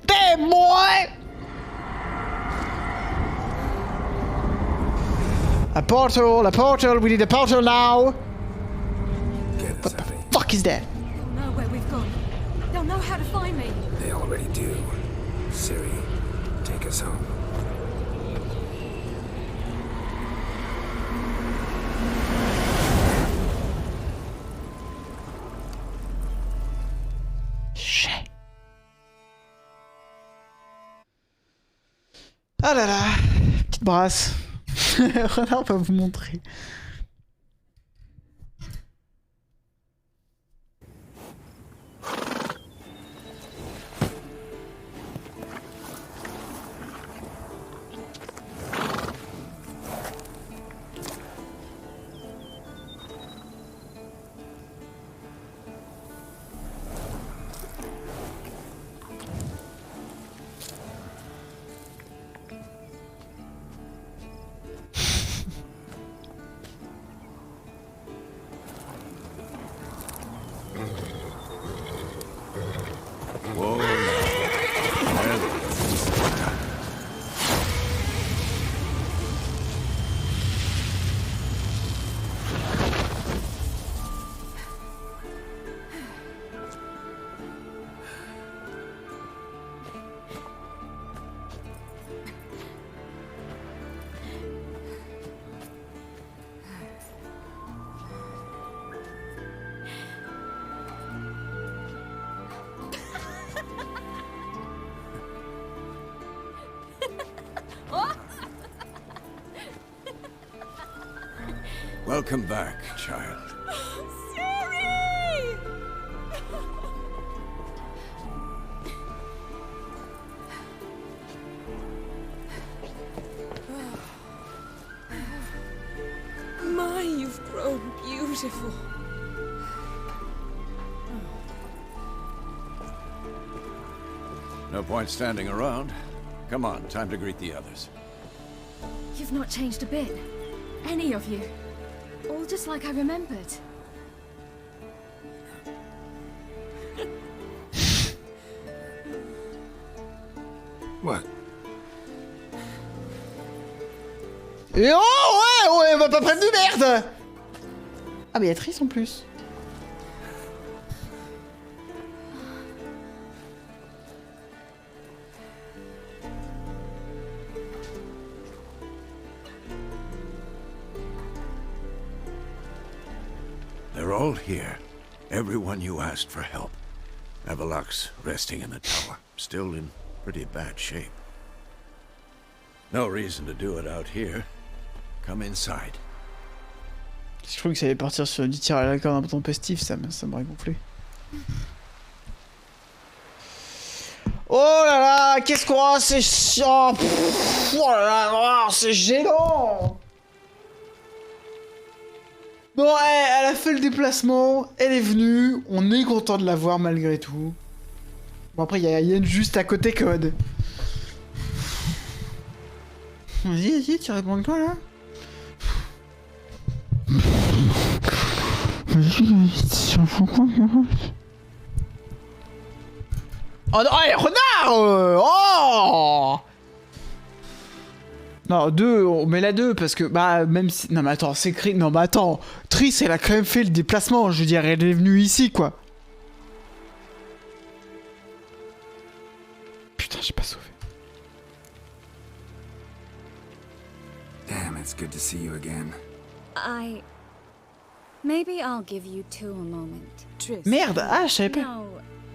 Damn, boy! A portal, we need a portal now! What the fuck is that? They'll know where we've gone. They'll know how to find me. They already do. Ciri, take us home. Shit. Ah là là, petite brasse. Renard va vous montrer. Welcome back, child. CIRI! My, you've grown beautiful. No point standing around. Come on, time to greet the others. You've not changed a bit. Any of you. All just like I remembered. What? Et oh ouais, ouais, on va pas prendre de merde. Ah Béatrice en plus. They're all here. Everyone you asked for help. Avalok's resting in the tower, still in pretty bad shape. No reason to do it out here. Come inside. Je trouvais que ça allait partir sur du tir à la corde un peu tempestif, ça m'aurait gonflé. Oh là là, qu'est-ce qu'on a, c'est chiant. Oh là là, c'est gênant. Bon, elle a fait le déplacement, elle est venue, on est content de la voir malgré tout. Bon après il y a Yen juste à côté code. Vas-y, tu réponds toi là. Oh non, hey, renard oh non, 2, on met la 2 parce que, bah, même si... Non mais attends, c'est écrit... Non mais attends, Triss, elle a quand même fait le déplacement, je veux dire, elle est venue ici, quoi. Putain, j'ai pas sauvé. Damn, it's good to see you again. Maybe I'll give you two a moment. Triss. Merde, ah, je savais pas.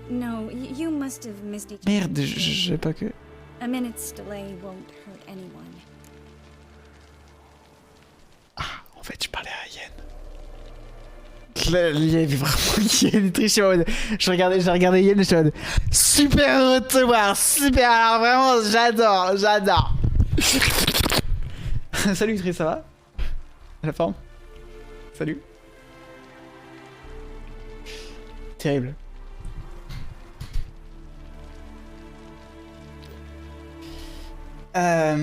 No, you must have missed each other. Merde, je savais pas que... A minute's delay won't hurt anyone. Ah, en fait, je parlais à Yen. Là, il y avait vraiment Yen triché en mode... J'ai regardé Yen et je suis en mode... Super heureux de te voir, super, alors vraiment, j'adore. Salut Triss, ça va? La forme? Salut. Terrible. Ah,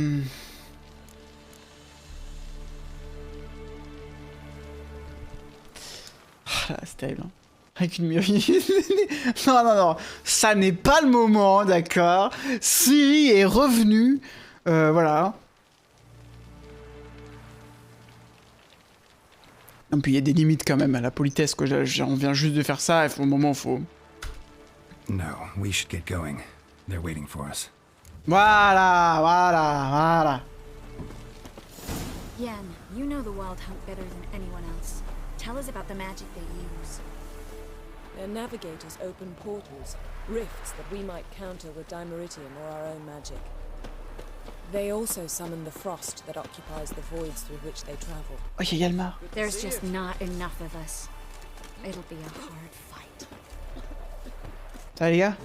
c'est terrible. Hein. Avec une mûrie. Non. Ça n'est pas le moment, d'accord. CIRI est revenu. Voilà. Et puis il y a des limites quand même à la politesse, quoi. On vient juste de faire ça, au moment où faut... No, we should get going. They're waiting for us. Voilà. Yen, you know the Wild Hunt better than anyone else. Tell us about the magic they use. Their navigators open portals, rifts that we might counter with dimeritium or our own magic. They also summon the frost that occupies the voids through which they travel. Oh, il y a Yalmar. There's just not enough of us. It'll be a hard fight. Ça les gars?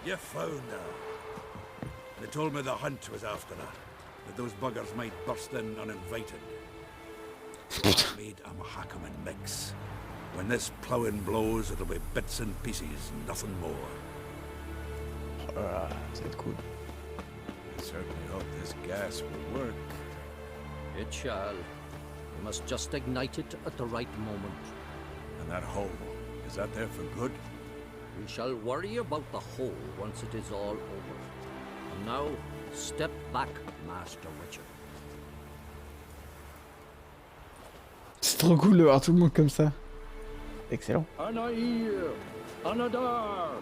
You found her. They told me the hunt was after her, that those buggers might burst in uninvited. I made a Mahakaman mix. When this ploughing blows, it'll be bits and pieces, nothing more. Ça va être cool. I certainly hope this gas will work. It shall. We must just ignite it at the right moment. And that hole, is that there for good? We shall worry about the hole once it is all over. And now, step back, Master Witcher. C'est trop cool de voir tout le monde comme ça. Excellent. Anair, Anadar,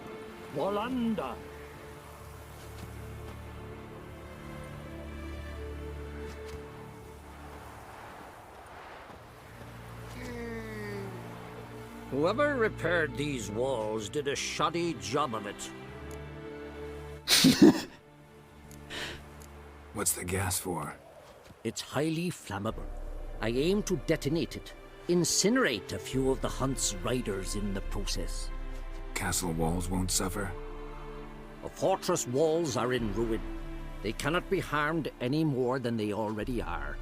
Walanda. Whoever repaired these walls did a shoddy job of it. What's the gas for? It's highly flammable. I aim to detonate it, incinerate a few of the hunt's riders in the process. Castle walls won't suffer? The fortress walls are in ruin. They cannot be harmed any more than they already are.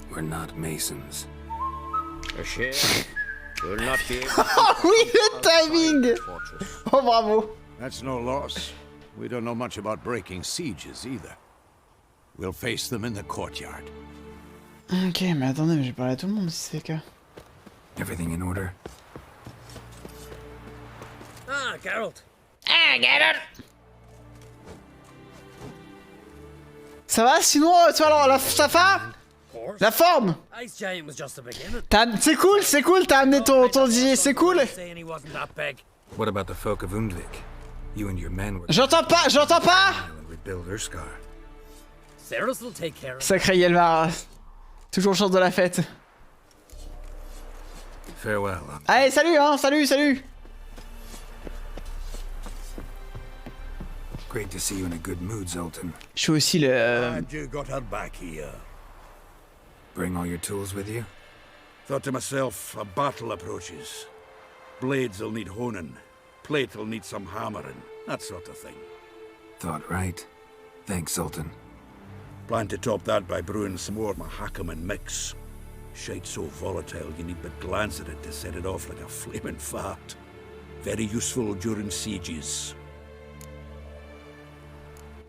We're not masons. A shame. We'll not be able Oh oui, le timing! Oh bravo! That's no loss. We don't know much about breaking sieges either. We'll face them in the courtyard. Ok, mais attendez, mais j'ai parlé à tout le monde si c'est le cas. Everything in order? Ah, Geralt. Ça va sinon, tu vois alors, ça va? La forme! Ice Giant was just a beginner. C'est cool, t'as amené ton DJ, c'est cool! Saying he wasn't that big. What about the folk of Undvik? You and your men were... J'entends pas! Rebuild Urskar. Ceres will take care of it. Sacré Yelmar. Toujours chance de la fête. Farewell. Allez, salut hein, salut! Great to see you in a good mood, Zoltan. Je suis aussi le... Glad you got her back here. Bring all your tools with you? Thought to myself, a battle approaches. Blades will need honing. Plate will need some hammering. That sort of thing. Thought right. Thanks, Zoltan. Plan to top that by brewing some more Mahakam mix. Shite so volatile you need but glance at it to set it off like a flaming fart. Very useful during sieges.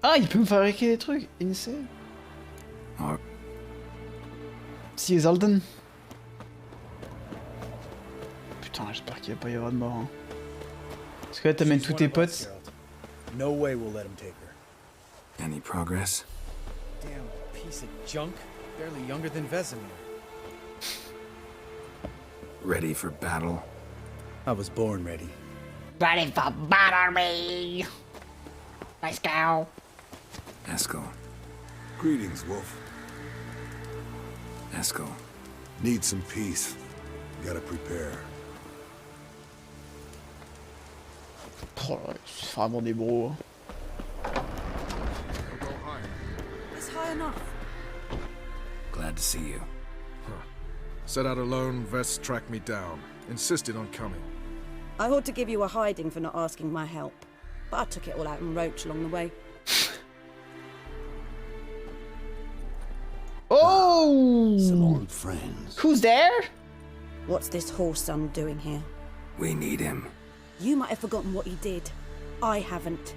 Ah, il peut me fabriquer des trucs. Insane. Si Zalden. Putain, j'espère qu'il va pas y avoir de mort. Hein. Parce que là, t'amènes tous tes potes. No way we'll let him take her. Any progress? Damn piece of junk. Barely younger than Vesemir. Ready for battle? I was born ready. Ready for battery! Let's go. Eskel. Greetings, Wolf. Eskel. Need some peace. Gotta prepare. Oh là, c'est vraiment des bros. It's high enough. Glad to see you. Set out alone, Vest tracked me down. Insisted on coming. I ought to give you a hiding for not asking my help, but I took it all out in Roach along the way. Oh! Some old friends. Who's there? What's this horse son doing here? We need him. You might have forgotten what he did. I haven't.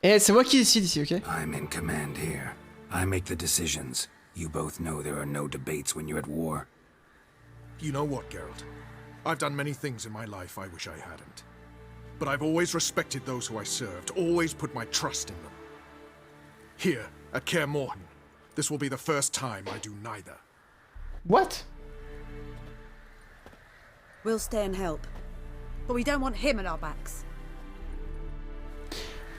Eh, c'est moi qui décide ici, ok? I'm in command here. I make the decisions. You both know there are no debates when you're at war. You know what, Geralt? I've done many things in my life I wish I hadn't. But I've always respected those who I served, always put my trust in them. Here, at Kaer Morhen, this will be the first time I do neither. What? We'll stay and help. But we don't want him at our backs.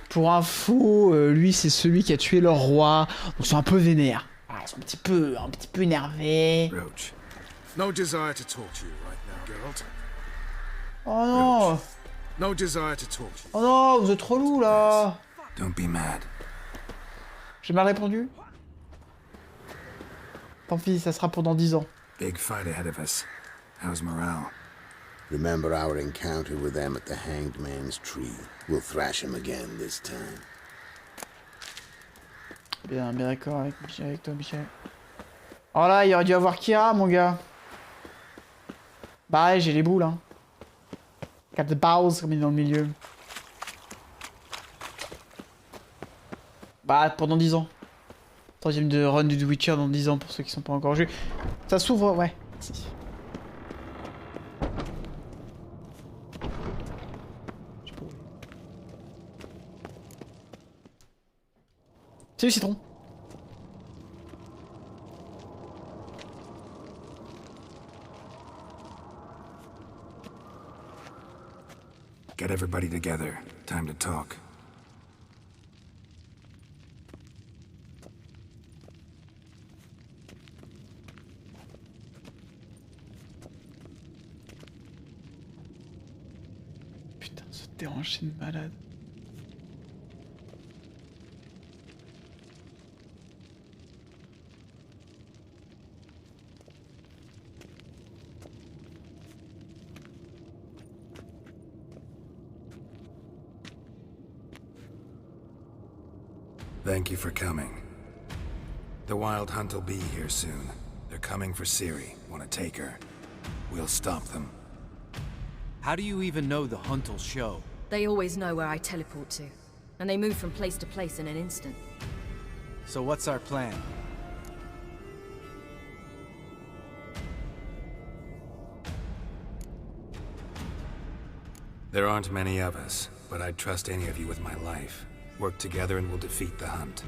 Pour info, lui c'est celui qui a tué leur roi, donc ils sont un peu vénères. Ah, ils sont un petit peu énervés. Roach. No desire to talk to you right now, Geralt. Oh non. Roach. No desire to talk to you. Oh non, vous êtes trop loup là. Don't be mad. J'ai mal répondu. Tant pis, ça sera pour dans 10 ans. Big fight ahead of us. How's morale? Remember our encounter with them at the Hanged Man's Tree. We'll thrash him again this time. Bien d'accord avec toi, Michel. Oh là, il aurait dû avoir Kira, mon gars. Bah ouais, j'ai les boules, hein. Cap de Bowser, comme il est dans le milieu. Bah, pendant 10 ans. Troisième de run du Witcher dans 10 ans, pour ceux qui sont pas encore joués. Ça s'ouvre, ouais. Si. Salut Citron. Get everybody together. Time to talk. Putain, ce déranger de malade. Thank you for coming. The Wild Hunt will be here soon. They're coming for CIRI. Want to take her? We'll stop them. How do you even know the hunt will show? They always know where I teleport to. And they move from place to place in an instant. So what's our plan? There aren't many of us, but I'd trust any of you with my life. Work together and we'll defeat the hunt.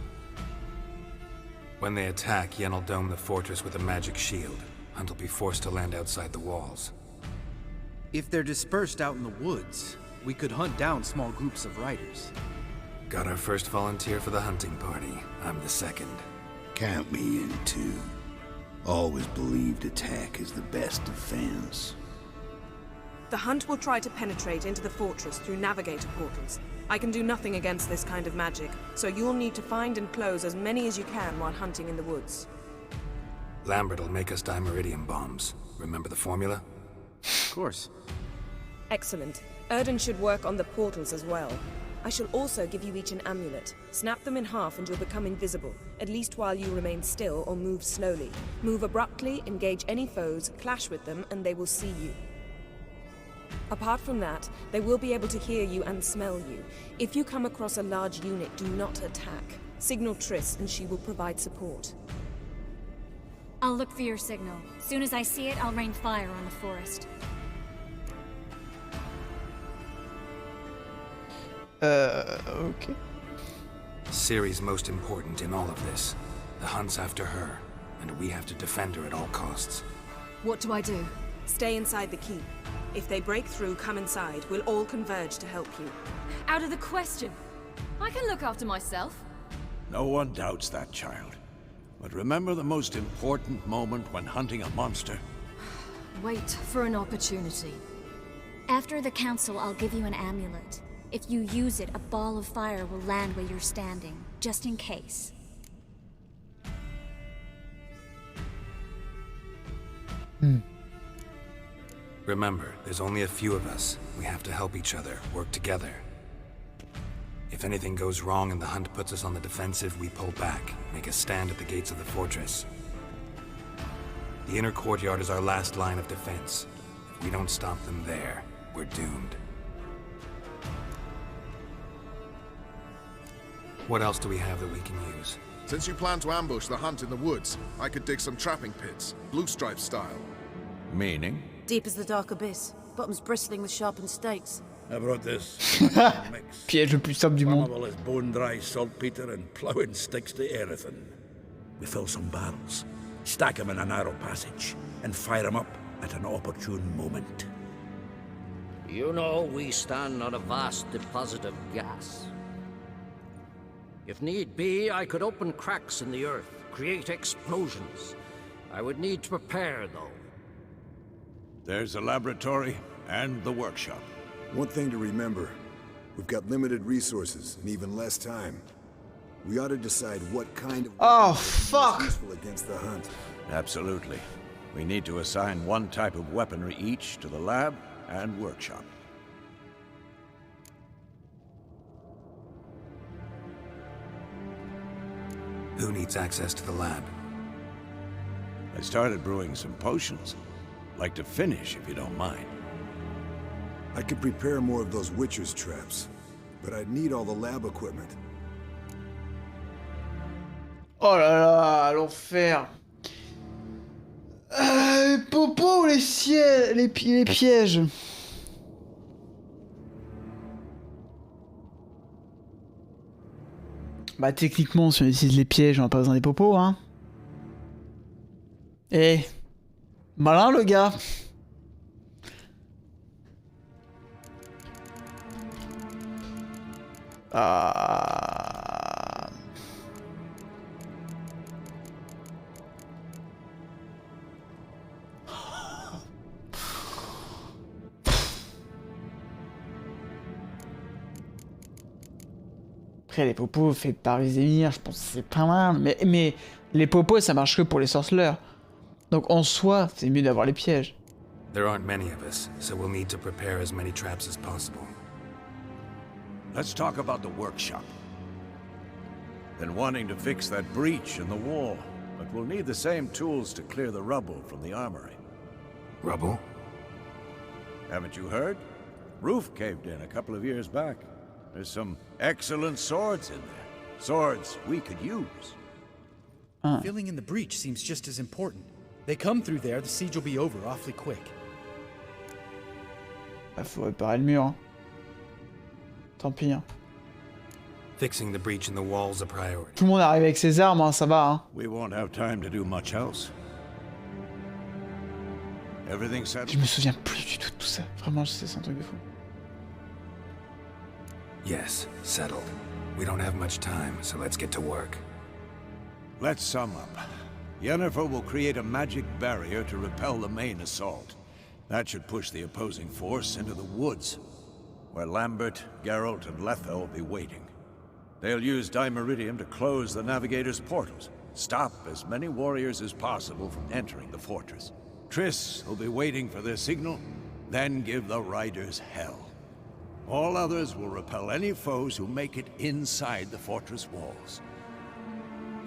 When they attack, Yen will dome the fortress with a magic shield. Hunt will be forced to land outside the walls. If they're dispersed out in the woods, we could hunt down small groups of riders. Got our first volunteer for the hunting party. I'm the second. Count me in too. Always believed attack is the best defense. The hunt will try to penetrate into the fortress through navigator portals. I can do nothing against this kind of magic, so you'll need to find and close as many as you can while hunting in the woods. Lambert will make us dimeridium bombs. Remember the formula? Of course. Excellent. Erden should work on the portals as well. I shall also give you each an amulet. Snap them in half and you'll become invisible, at least while you remain still or move slowly. Move abruptly, engage any foes, clash with them, and they will see you. Apart from that, they will be able to hear you and smell you. If you come across a large unit, do not attack. Signal Triss and she will provide support. I'll look for your signal. Soon as I see it, I'll rain fire on the forest. Okay. Ciri's most important in all of this. The hunt's after her, and we have to defend her at all costs. What do I do? Stay inside the keep. If they break through, come inside. We'll all converge to help you. Out of the question. I can look after myself. No one doubts that, child. But remember the most important moment when hunting a monster. Wait for an opportunity. After the council, I'll give you an amulet. If you use it, a ball of fire will land where you're standing, just in case. Remember, there's only a few of us. We have to help each other, work together. If anything goes wrong and the hunt puts us on the defensive, we pull back, make a stand at the gates of the fortress. The inner courtyard is our last line of defense. If we don't stop them there, we're doomed. What else do we have that we can use? Since you plan to ambush the hunt in the woods, I could dig some trapping pits, blue stripe style. Meaning? Deep as the dark abyss, bottoms bristling with sharpened stakes. I brought this. Piège le plus simple du monde. Flammable as bone-dry saltpeter and plowing sticks to anything. We fill some barrels, stack them in a narrow passage, and fire them up at an opportune moment. You know, we stand on a vast deposit of gas. If need be, I could open cracks in the earth, create explosions. I would need to prepare, though. There's a laboratory and the workshop. One thing to remember, we've got limited resources and even less time. We ought to decide what kind of is useful against the hunt. Absolutely. We need to assign one type of weaponry each to the lab and workshop. Who needs access to the lab? I started brewing some potions. Like to finish, if you don't mind. I could prepare more of those Witcher's traps, but I'd need all the lab equipment. Oh là là, l'enfer. Les popos ou les pièges. Bah techniquement, si on utilise les pièges, on n'a pas besoin des popos, hein. Eh, malin le gars. Après les popos faits par les émirs, je pense que c'est pas mal. Mais les popos ça marche que pour les sorceleurs. Donc en soi, c'est mieux d'avoir les pièges. There aren't many of us, so we'll need to prepare as many traps as possible. Let's talk about the workshop. Been wanting to fix that breach in the wall, but we'll need the same tools to clear the rubble from the armory. Rubble? Haven't you heard? Roof caved in a couple of years back. There's some excellent swords in there. Swords we could use. Filling in the breach seems just as important. They come through there, the siege will be over awfully quick. Bah, faut réparer le mur. Hein. Tant pis. Hein. Fixing the breach in the wall's a priority. Tout le monde arrive avec ses armes, hein, ça va. Hein. We won't have time to do much else. Everything settled. Je me souviens plus du tout de tout ça. Vraiment, c'est un truc de fou. Yes, settled. We don't have much time, so let's get to work. Let's sum up. Yennefer will create a magic barrier to repel the main assault. That should push the opposing force into the woods, where Lambert, Geralt, and Letha will be waiting. They'll use Dimeridium to close the Navigator's portals, stop as many warriors as possible from entering the fortress. Triss will be waiting for their signal, then give the riders hell. All others will repel any foes who make it inside the fortress walls.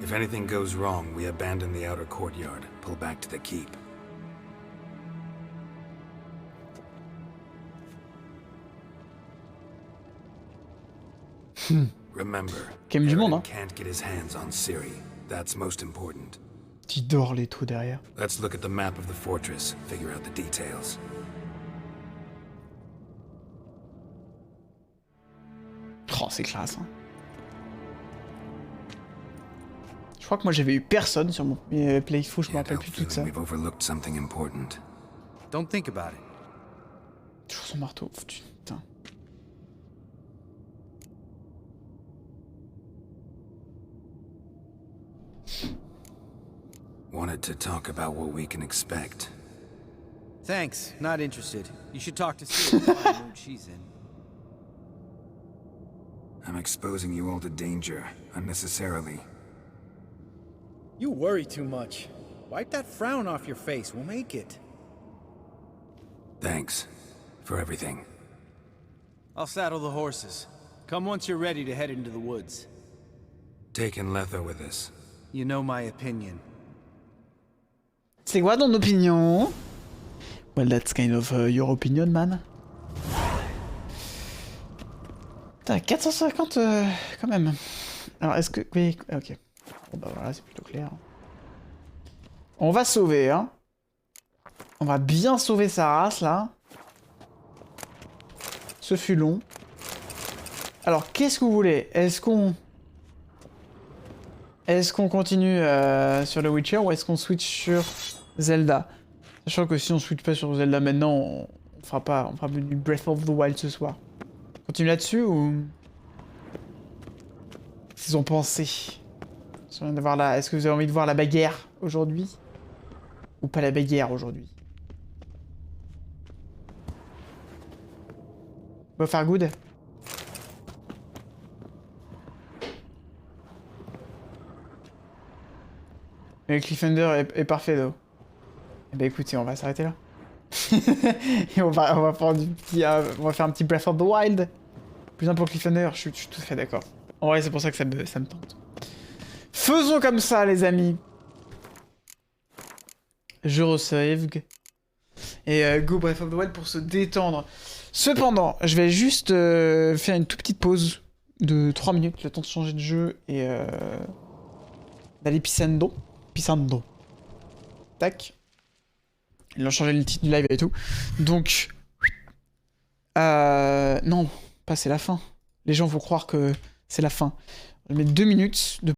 If anything goes wrong, we abandon the outer courtyard, pull back to the keep. Remember, Aaron can't get his hands on CIRI. That's most important. Tu dors les trous derrière. Let's look at the map of the fortress, figure out the details. Oh, c'est classe. Hein. Je crois que moi j'avais eu personne sur mon playthrough, je me rappelle plus de tout ça. We've overlooked something important. Don't think about it. Toujours son marteau, putain. Wanted to talk about what we can expect. Thanks, not interested. You should talk to CIRI about the mood she's in. I'm exposing you all to danger, unnecessarily. You worry too much. Wipe that frown off your face, we'll make it. Thanks for everything. I'll saddle the horses. Come once you're ready to head into the woods. Taking Letho with us. You know my opinion. C'est quoi ton opinion? Well, that's kind of your opinion, man. Putain, 450 quand même. Alors, est-ce que... Oui, ok. Bon, bah voilà, c'est plutôt clair. On va sauver, hein. On va bien sauver sa race, là. Ce fut long. Alors, qu'est-ce que vous voulez? Est-ce qu'on continue sur le Witcher ou est-ce qu'on switch sur Zelda? Sachant que si on switch pas sur Zelda maintenant, on fera du Breath of the Wild ce soir. Continue là-dessus ou... Qu'est-ce qu'ils ont pensé? Est-ce que vous avez envie de voir la bagarre aujourd'hui? Ou pas la bagarre aujourd'hui? Va faire good. Le cliffhanger est parfait, though. Eh ben écoutez, on va s'arrêter là. Et on va faire un petit Breath of the Wild. Plus un pour cliffhanger, je suis tout à fait d'accord. En vrai, c'est pour ça que ça me tente. Faisons comme ça, les amis. Je resave. Et go Breath of the Wild pour se détendre. Cependant, je vais juste faire une toute petite pause de 3 minutes, le temps de changer de jeu et d'aller Pisando. Tac. Ils ont changé le titre du live et tout. Donc... non, pas c'est la fin. Les gens vont croire que c'est la fin. Je vais mettre 2 minutes de